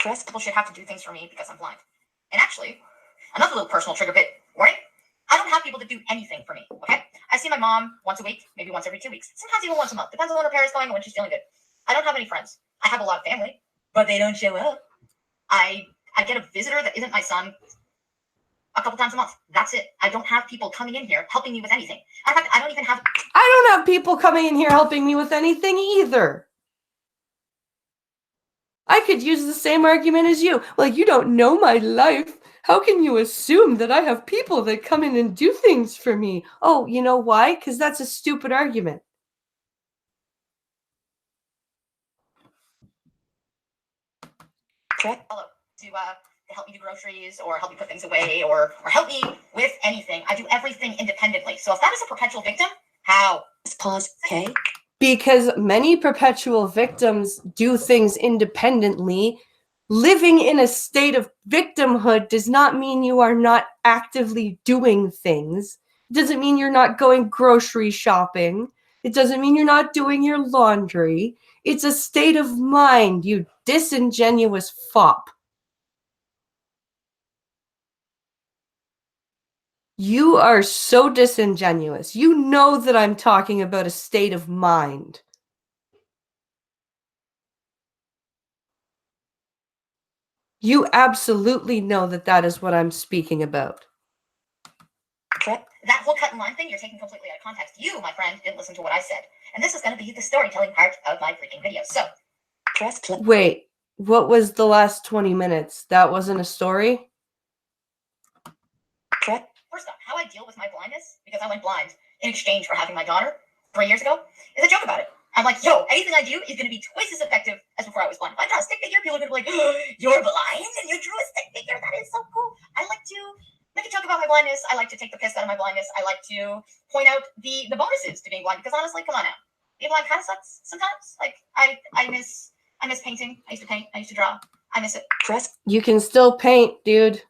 [SPEAKER 3] Press.
[SPEAKER 2] People should have to do things for me because I'm blind. And actually, another little personal trigger bit. Warning. I don't have people to do anything for me, okay? I see my mom once a week, maybe once every 2 weeks, sometimes even once a month. Depends on when her hair is going and when she's feeling good. I don't have any friends. I have a lot of family, but they don't show up. I get a visitor that isn't my son a couple times a month. That's it. I don't have people coming in here helping me with anything. In fact, I don't even have...
[SPEAKER 1] I don't have people coming in here helping me with anything either. I could use the same argument as you. Well, you don't know my life. How can you assume that I have people that come in and do things for me? Oh, you know why? Because that's a stupid argument.
[SPEAKER 2] To help me do groceries or help me put things away or help me with anything. I do everything independently. So if that is a perpetual victim, how?
[SPEAKER 3] Pause. Okay.
[SPEAKER 1] Because many perpetual victims do things independently. Living in a state of victimhood does not mean you are not actively doing things. It doesn't mean you're not going grocery shopping. It doesn't mean you're not doing your laundry. It's a state of mind, you disingenuous fop. You are so disingenuous. You know that I'm talking about a state of mind. You absolutely know that that is what I'm speaking about.
[SPEAKER 2] That whole cut and line thing, you're taking completely out of context. You, my friend, didn't listen to what I said. And this is going to be the storytelling part of my freaking video. So,
[SPEAKER 3] Press play.
[SPEAKER 1] Wait, what was the last 20 minutes? That wasn't a story?
[SPEAKER 2] First off, how I deal with my blindness, because I went blind in exchange for having my daughter 3 years ago, is a joke about it. I'm like, yo, anything I do is going to be twice as effective as before I was blind. If I draw a stick figure, people are going to be like, oh, you're blind and you drew a stick figure? That is so cool. I like to make a joke about my blindness. I like to take the piss out of my blindness. I like to point out the bonuses to being blind, because honestly, come on now. Being blind kind of sucks sometimes. Like, I miss painting. I used to paint. I used to draw. I miss it.
[SPEAKER 1] You can still paint, dude.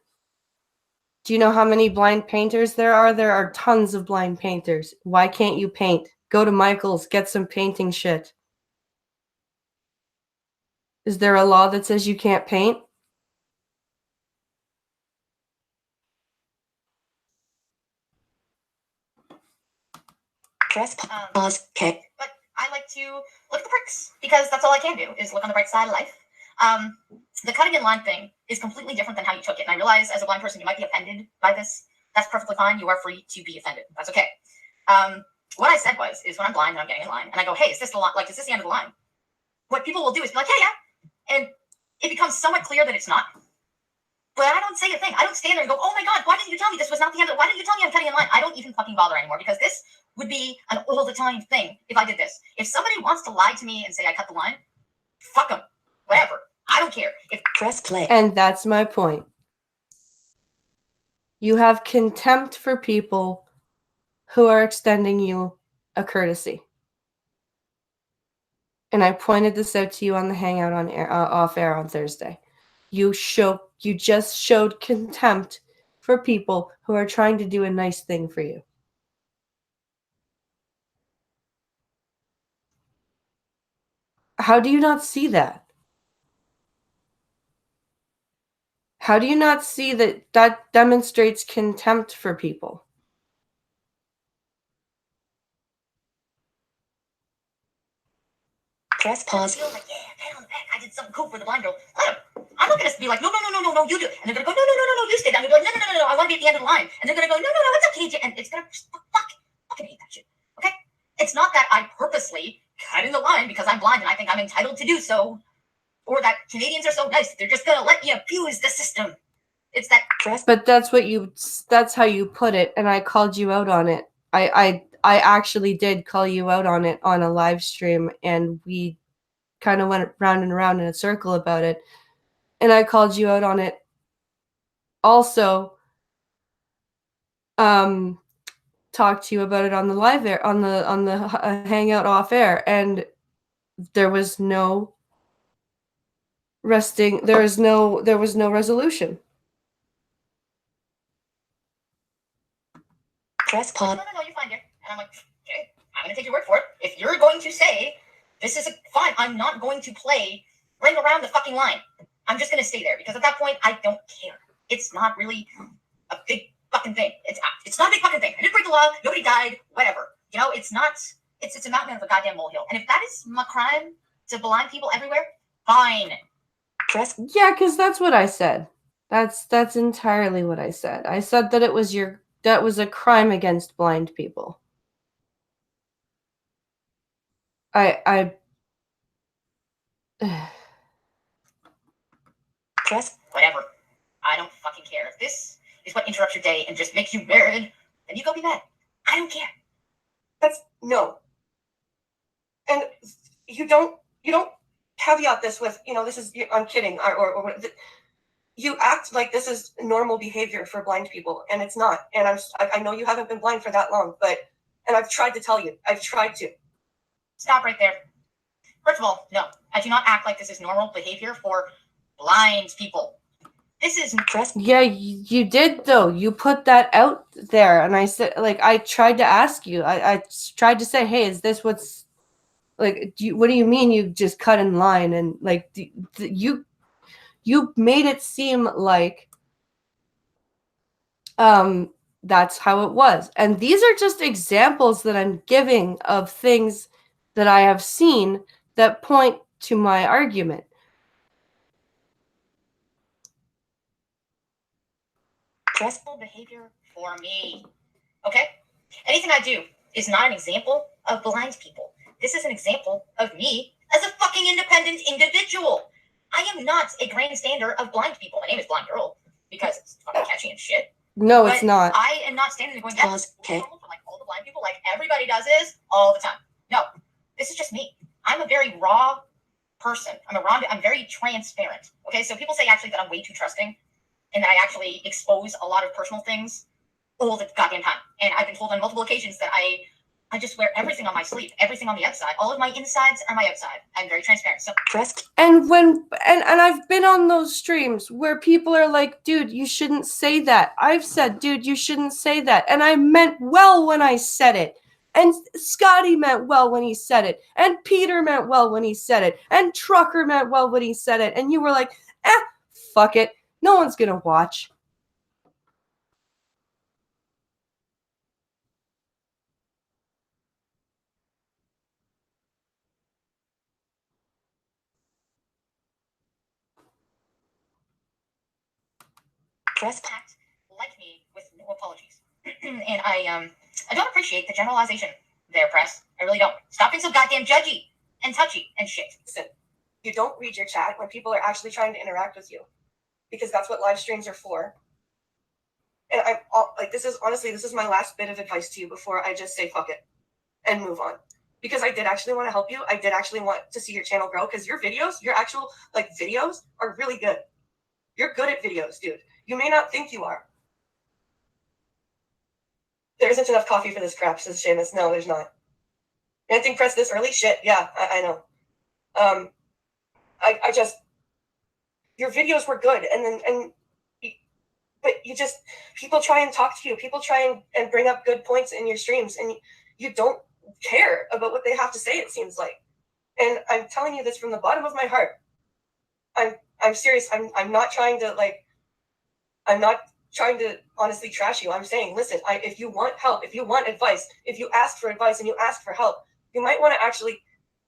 [SPEAKER 1] Do you know how many blind painters there are? There are tons of blind painters. Why can't you paint? Go to Michael's, get some painting shit. Is there a law that says you can't paint?
[SPEAKER 3] Press pause. Okay.
[SPEAKER 2] But I like to look at the bricks, because that's all I can do, is look on the bright side of life. The cutting in line thing is completely different than how you took it. And I realize as a blind person, you might be offended by this. That's perfectly fine. You are free to be offended. That's okay. What I said is when I'm blind and I'm getting in line and I go, hey, is this the line? Like, is this the end of the line? What people will do is be like, yeah. And it becomes somewhat clear that it's not. But I don't say a thing. I don't stand there and go, oh my God, why didn't you tell me this was not the end of, why didn't you tell me I'm cutting in line? I don't even fucking bother anymore, because this would be an all the time thing if I did this. If somebody wants to lie to me and say I cut the line, fuck them. Whatever. I don't care. If
[SPEAKER 3] Press play.
[SPEAKER 1] And that's my point. You have contempt for people who are extending you a courtesy. And I pointed this out to you on the hangout on air, off air on Thursday. You just showed contempt for people who are trying to do a nice thing for you. How do you not see that? How do you not see that that demonstrates contempt for people?
[SPEAKER 3] Press pause.
[SPEAKER 2] feel like, yeah, pat on the back, I did something cool for the blind girl. Let them. I'm not going to be like, no, you do it. And they're going to go, no, you stay down. You're like, no, I want to be at the end of the line. And they're going to go, no, it's okay. And it's going to, fucking hate that shit. Okay? It's not that I purposely cut in the line because I'm blind and I think I'm entitled to do so, or that Canadians are so nice, they're just going to let me abuse the system. It's that.
[SPEAKER 1] But that's how you put it, and I called you out on it. I actually did call you out on it on a live stream, and we kind of went round and around in a circle about it. And I called you out on it also. Talked to you about it on the live air, on the hangout off air, and there was no resting. There was no resolution.
[SPEAKER 3] Press pause.
[SPEAKER 2] No, you're fine, dear. And I'm like, okay, I'm going to take your word for it. If you're going to say, this is fine, I'm not going to ring around the fucking line. I'm just going to stay there, because at that point, I don't care. It's not really a big fucking thing. It's not a big fucking thing. I didn't break the law. Nobody died. Whatever. You know, it's not, it's a mountain of a goddamn molehill. And if that is my crime to blind people everywhere, fine.
[SPEAKER 1] Yeah, because that's what I said. That's entirely what I said. I said that that was a crime against blind people.
[SPEAKER 2] Whatever. I don't fucking care. If this is what interrupts your day and just makes you mad, then you go be mad. I don't care. No. And you don't
[SPEAKER 1] caveat this with, this is, I'm kidding, or you act like this is normal behavior for blind people, and it's not. And I know you haven't been blind for that long, and I've tried to tell you. I've tried to.
[SPEAKER 2] Stop right there. First of all, no, I do not act like this is normal behavior for blind people. This is
[SPEAKER 1] Yeah, you did though. You put that out there, and I said, like, I tried to ask you. I tried to say, hey, is this what's like? What do you mean you just cut in line? And like, you made it seem like that's how it was. And these are just examples that I'm giving of things that I have seen that point to my argument.
[SPEAKER 2] stressful behavior for me. Okay? Anything I do is not an example of blind people. This is an example of me as a fucking independent individual. I am not a grandstander of blind people. My name is Blind Girl because it's fucking catchy and shit.
[SPEAKER 1] No,
[SPEAKER 2] but
[SPEAKER 1] it's not.
[SPEAKER 2] I am not standing there going,
[SPEAKER 3] Pause. Okay.
[SPEAKER 2] for like all the blind people, like everybody does this all the time. No, this is just me. I'm a very raw person. I'm very transparent. Okay, so people say actually that I'm way too trusting and that I actually expose a lot of personal things all the goddamn time. And I've been told on multiple occasions that I just wear everything on my sleeve, everything on the outside. All of my insides are my outside. I'm very transparent. So
[SPEAKER 1] and I've been on those streams where people are like, dude, you shouldn't say that. I've said, dude, you shouldn't say that. And I meant well when I said it. And Scotty meant well when he said it. And Peter meant well when he said it. And Trucker meant well when he said it. And you were like, fuck it. No one's gonna watch.
[SPEAKER 2] press packed like me with no apologies. And I don't appreciate the generalization there, press. I really don't. Stop being so goddamn judgy and touchy and shit.
[SPEAKER 1] Listen, you don't read your chat when people are actually trying to interact with you, because that's what live streams are for. And I'm like, this is my last bit of advice to you before I just say fuck it and move on. Because I did actually want to help you. I did actually want to see your channel grow, because your videos, your actual videos are really good. You're good at videos, dude. You may not think you are. There isn't enough coffee for this crap, says Seamus. No, there's not. Anything press this early? Shit, yeah, I know. I just, your videos were good, but people try and talk to you. People try and bring up good points in your streams, and you don't care about what they have to say, it seems like. And I'm telling you this from the bottom of my heart. I'm serious. I'm not trying to I'm not trying to honestly trash you. I'm saying, listen, if you want help, if you want advice, if you ask for advice and you ask for help, you might want to actually,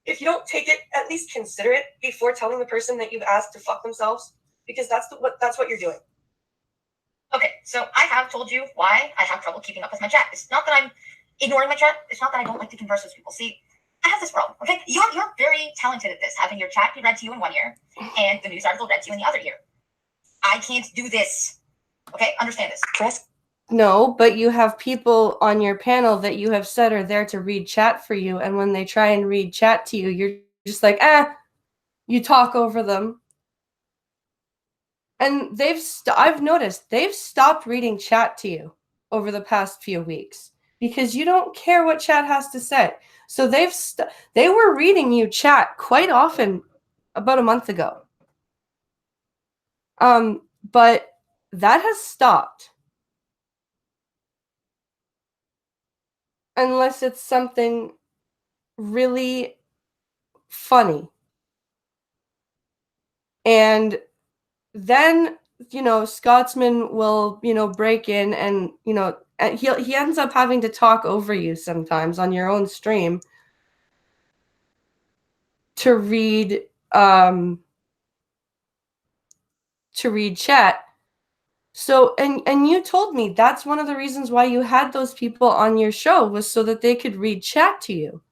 [SPEAKER 1] if you don't take it, at least consider it before telling the person that you've asked to fuck themselves, because that's what you're doing.
[SPEAKER 2] Okay, so I have told you why I have trouble keeping up with my chat. It's not that I'm ignoring my chat. It's not that I don't like to converse with people. See, I have this problem, okay? You're very talented at this, having your chat be read to you in one ear and the news article read to you in the other ear. I can't do this. Okay, understand this.
[SPEAKER 3] Press.
[SPEAKER 1] No, but you have people on your panel that you have said are there to read chat for you, and when they try and read chat to you, you're just like, you talk over them. And I've noticed they've stopped reading chat to you over the past few weeks because you don't care what chat has to say. So they were reading you chat quite often about a month ago. But that has stopped. Unless it's something really funny. And then, Scotsman will, break in and, he ends up having to talk over you sometimes on your own stream to read chat. So, and you told me that's one of the reasons why you had those people on your show, was so that they could read chat to you.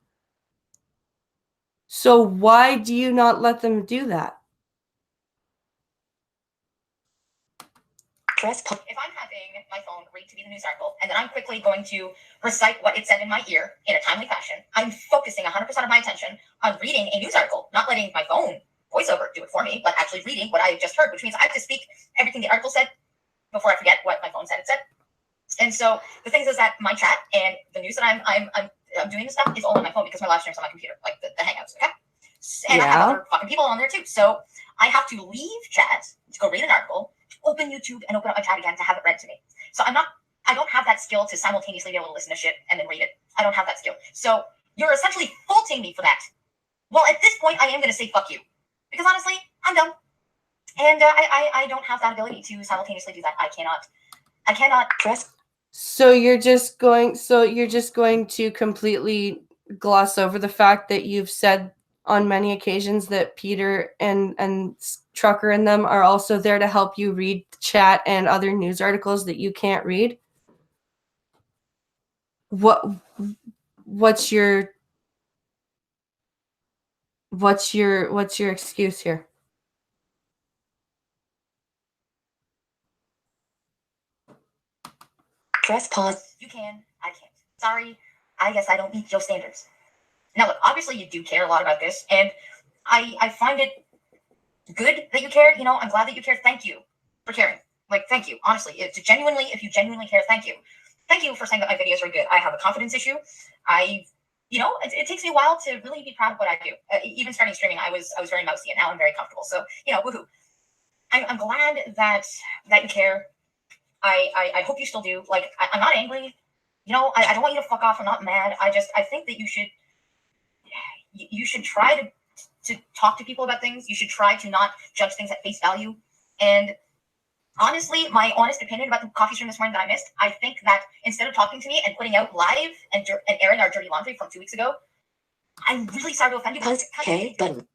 [SPEAKER 1] So why do you not let them do that?
[SPEAKER 3] Press.
[SPEAKER 2] If I'm having my phone read to me the news article and then I'm quickly going to recite what it said in my ear in a timely fashion, I'm focusing 100% of my attention on reading a news article, not letting my phone voiceover do it for me, but actually reading what I just heard, which means I have to speak everything the article said before I forget what my phone said it said. And so the thing is that my chat and the news that I'm doing this stuff is all on my phone because my live stream's on my computer, like the Hangouts, okay? And I have other fucking people on there too. So I have to leave chat to go read an article, open YouTube, and open up my chat again to have it read to me. So I don't have that skill to simultaneously be able to listen to shit and then read it. I don't have that skill. So you're essentially faulting me for that. Well, at this point, I am going to say fuck you. Because honestly, I'm dumb. And I don't have that ability to simultaneously do that. I cannot
[SPEAKER 3] Press.
[SPEAKER 1] So you're just going to completely gloss over the fact that you've said on many occasions that Peter and Trucker and them are also there to help you read chat and other news articles that you can't read? What's your excuse here?
[SPEAKER 3] Press pause.
[SPEAKER 2] You can. I can't. Sorry. I guess I don't meet your standards. Now, look, obviously you do care a lot about this, and I find it good that you care. You know, I'm glad that you care. Thank you for caring. Like, thank you. Honestly, if you genuinely care, thank you. Thank you for saying that my videos are good. I have a confidence issue. It takes me a while to really be proud of what I do. Even starting streaming, I was very mousy, and now I'm very comfortable. So, woohoo. I'm glad that you care. I hope you still do. Like, I'm not angry. I don't want you to fuck off. I'm not mad. I think that you should try to talk to people about things. You should try to not judge things at face value. And honestly, my honest opinion about the coffee stream this morning that I missed, I think that instead of talking to me and putting out live and airing our dirty laundry from 2 weeks ago, I'm really sorry to offend you.
[SPEAKER 3] Pause. K button.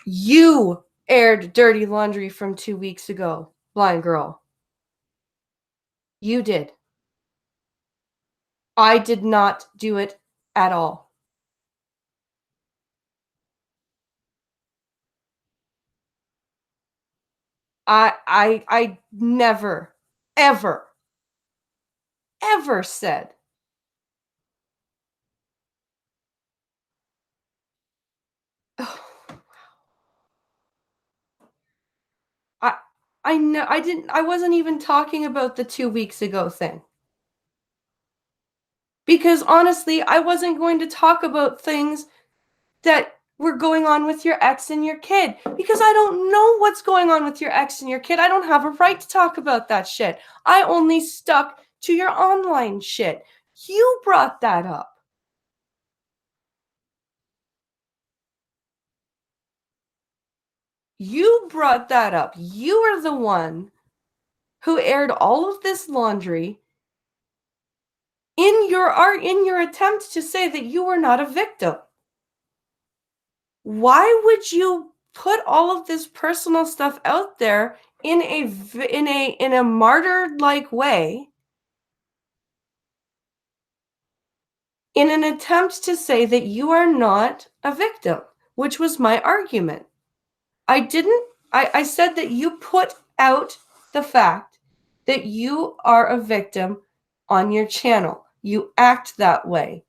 [SPEAKER 1] You aired dirty laundry from 2 weeks ago, blind girl. You did. I did not do it at all. I never, ever said I wasn't even talking about the 2 weeks ago thing. Because honestly, I wasn't going to talk about things that were going on with your ex and your kid because I don't know what's going on with your ex and your kid. I don't have a right to talk about that shit. I only stuck to your online shit. You brought that up. You brought that up. You are the one who aired all of this laundry in your attempt to say that you were not a victim. Why would you put all of this personal stuff out there in a martyr-like way in an attempt to say that you are not a victim, which was my argument? I said that you put out the fact that you are a victim on your channel. You act that way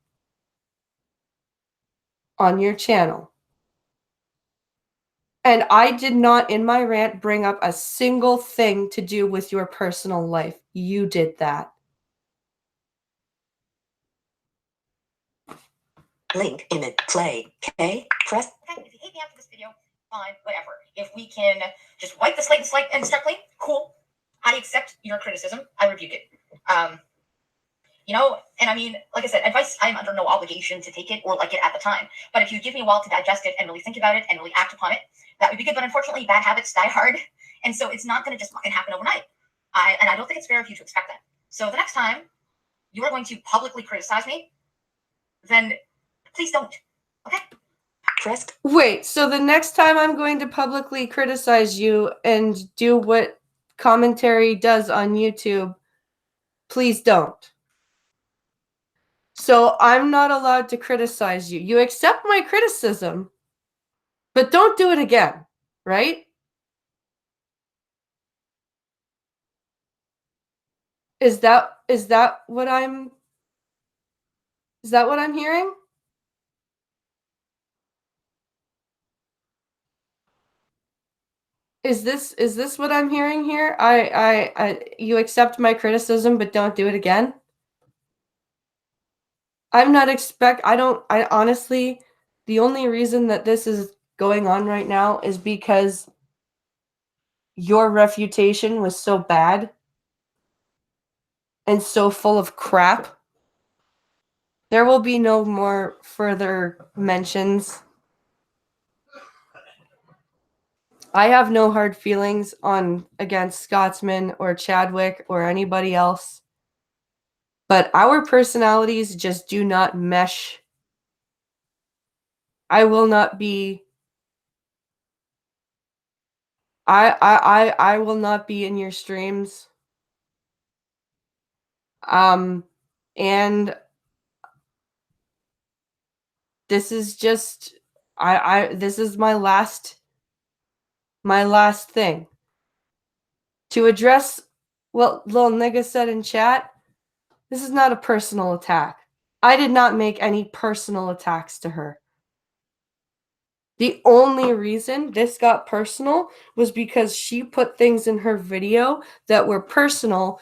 [SPEAKER 1] on your channel. And I did not, in my rant, bring up a single thing to do with your personal life. You did that.
[SPEAKER 3] Link image play. K press.
[SPEAKER 2] Okay, if you hate me after this video, fine, whatever. If we can just wipe the slate and start clean, cool. I accept your criticism. I rebuke it. And I mean, like I said, advice, I'm under no obligation to take it or like it at the time. But if you give me a while to digest it and really think about it and really act upon it, that would be good. But unfortunately, bad habits die hard. And so it's not going to just fucking happen overnight. I don't think it's fair of you to expect that. So the next time you are going to publicly criticize me, then please don't. Okay?
[SPEAKER 3] Press.
[SPEAKER 1] Wait, so the next time I'm going to publicly criticize you and do what commentary does on YouTube, please don't. So I'm not allowed to criticize you. You accept my criticism, but don't do it again, right? Is that what I'm hearing? Is this what I'm hearing here? You accept my criticism, but don't do it again? I honestly, the only reason that this is going on right now is because your refutation was so bad and so full of crap. There will be no more further mentions. I have no hard feelings against Scotsman or Chadwick or anybody else. But our personalities just do not mesh. I will not be I will not be in your streams. And this is just this is my last thing. To address what Lil Nigga said in chat, this is not a personal attack. I did not make any personal attacks to her. The only reason this got personal was because she put things in her video that were personal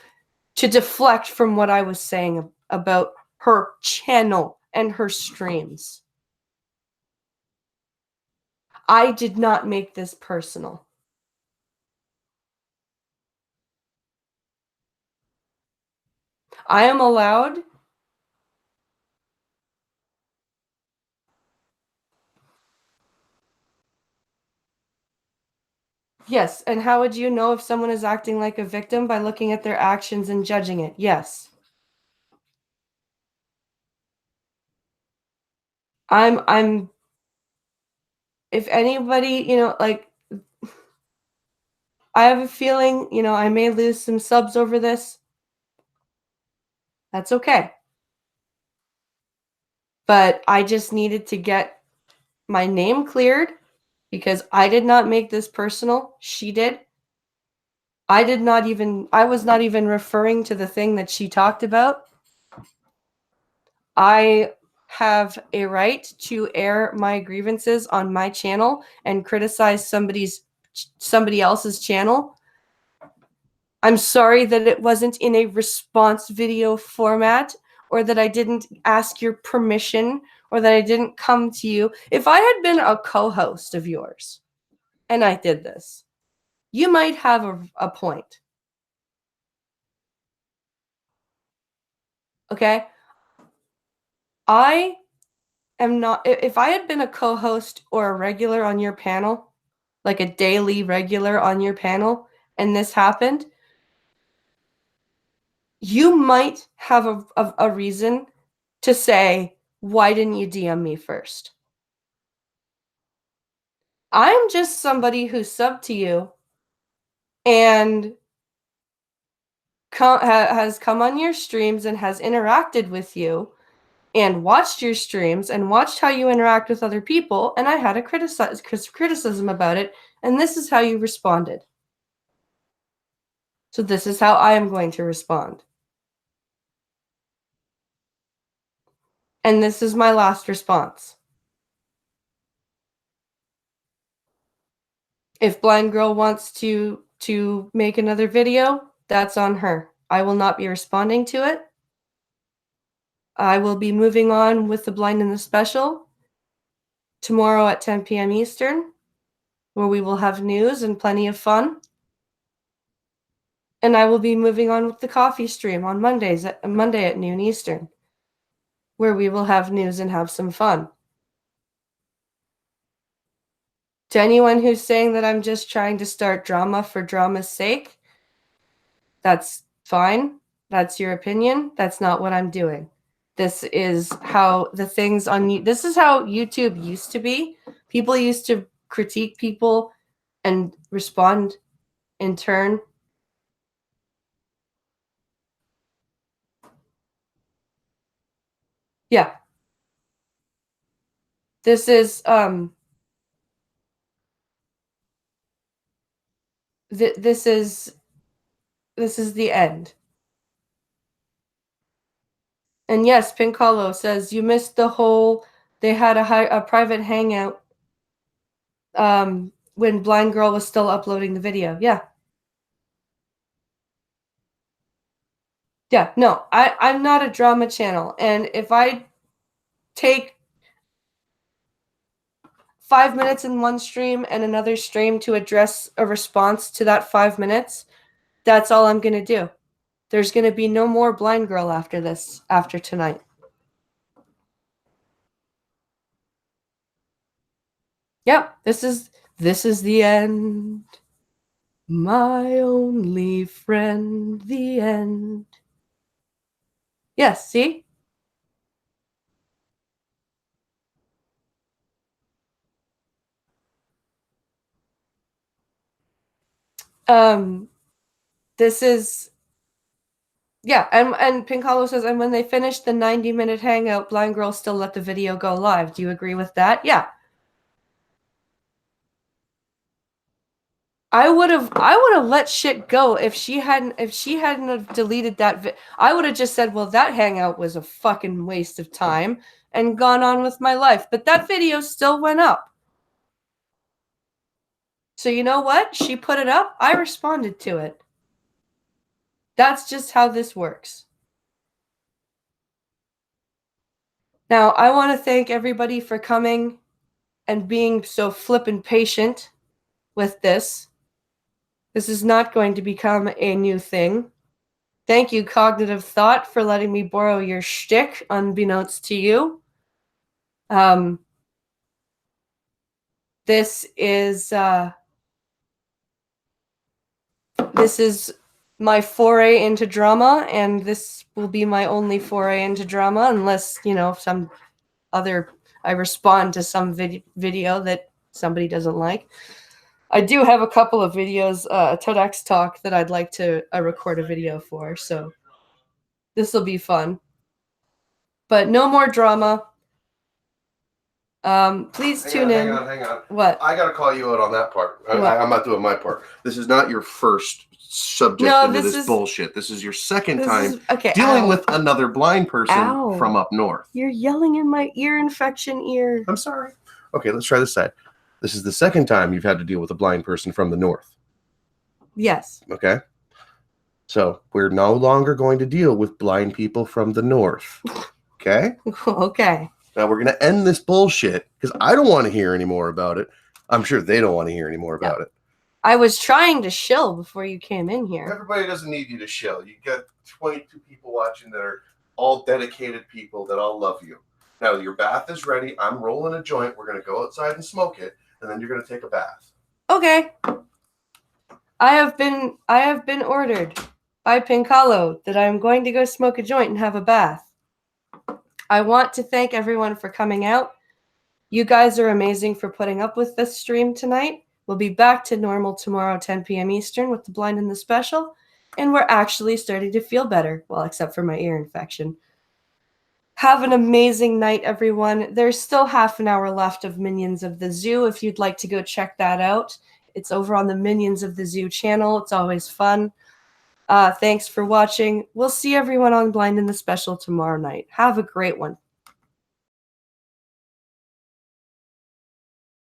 [SPEAKER 1] to deflect from what I was saying about her channel and her streams. I did not make this personal. I am allowed. Yes, and how would you know if someone is acting like a victim? By looking at their actions and judging it. Yes. I'm if anybody, like, I have a feeling, I may lose some subs over this. That's okay. But I just needed to get my name cleared because I did not make this personal. She did. I was not even referring to the thing that she talked about. I have a right to air my grievances on my channel and criticize somebody else's channel. I'm sorry that it wasn't in a response video format, or that I didn't ask your permission, or that I didn't come to you. If I had been a co-host of yours and I did this, you might have a point. Okay? I am not, if I had been a co-host or a regular on your panel, like a daily regular on your panel, and this happened, you might have a reason to say, why didn't you DM me first? I'm just somebody who subbed to you and has come on your streams and has interacted with you and watched your streams and watched how you interact with other people, and I had a criticism about it, and this is how you responded. So this is how I am going to respond. And this is my last response. If Blind Girl wants to make another video, that's on her. I will not be responding to it. I will be moving on with the Blind and the Special tomorrow at 10 p.m. Eastern, where we will have news and plenty of fun. And I will be moving on with the coffee stream on Monday at noon Eastern, where we will have news and have some fun. To anyone who's saying that I'm just trying to start drama for drama's sake, that's fine. That's your opinion. That's not what I'm doing. This is how this is how YouTube used to be. People used to critique people and respond in turn. Yeah. This is this is the end. And yes, Pincolo says you missed the whole. They had a private hangout when Blind Girl was still uploading the video. Yeah. Yeah, no, I'm not a drama channel. And if I take 5 minutes in one stream and another stream to address a response to that 5 minutes, that's all I'm going to do. There's going to be no more Blind Girl after this, after tonight. Yep, this is the end. My only friend, the end. Yes, see? This is, yeah, and Pink Hollow says, and when they finish the 90-minute hangout, Blind Girl still let the video go live. Do you agree with that? Yeah. I would have let shit go if she hadn't have deleted that I would have just said, well, that hangout was a fucking waste of time and gone on with my life. But that video still went up. So you know what? She put it up. I responded to it. That's just how this works. Now, I want to thank everybody for coming and being so flippin' patient with this. This is not going to become a new thing. Thank you, Cognitive Thought, for letting me borrow your shtick, unbeknownst to you. This is my foray into drama, and this will be my only foray into drama, unless, some other, I respond to some video that somebody doesn't like. I do have a couple of videos, TEDx talk that I'd like to record a video for, so this will be fun. But no more drama. Please tune in.
[SPEAKER 4] Hang on.
[SPEAKER 1] What?
[SPEAKER 4] I gotta call you out on that part. I'm not doing my part. This is not your first subject into this bullshit. This is your second time dealing with another blind person from up north.
[SPEAKER 1] You're yelling in my ear infection ear.
[SPEAKER 4] I'm sorry. Okay, let's try this side. This is the second time you've had to deal with a blind person from the north.
[SPEAKER 1] Yes.
[SPEAKER 4] Okay. So we're no longer going to deal with blind people from the north. Okay?
[SPEAKER 1] Okay.
[SPEAKER 4] Now we're going to end this bullshit because I don't want to hear any more about it. I'm sure they don't want to hear any more about it.
[SPEAKER 1] I was trying to shill before you came in here.
[SPEAKER 4] Everybody doesn't need you to shill. You got 22 people watching that are all dedicated people that all love you. Now your bath is ready. I'm rolling a joint. We're going to go outside and smoke it, and then you're going to take a bath.
[SPEAKER 1] Okay. I have been ordered by Pink Hollow that I'm going to go smoke a joint and have a bath. I want to thank everyone for coming out. You guys are amazing for putting up with this stream tonight. We'll be back to normal tomorrow, 10 p.m. Eastern, with the Blind and the Special. And we're actually starting to feel better. Well, except for my ear infection. Have an amazing night, everyone. There's still half an hour left of Minions of the Zoo if you'd like to go check that out. It's over on the Minions of the Zoo channel. It's always fun. Thanks for watching. We'll see everyone on Blind and the Special tomorrow night. Have a great one.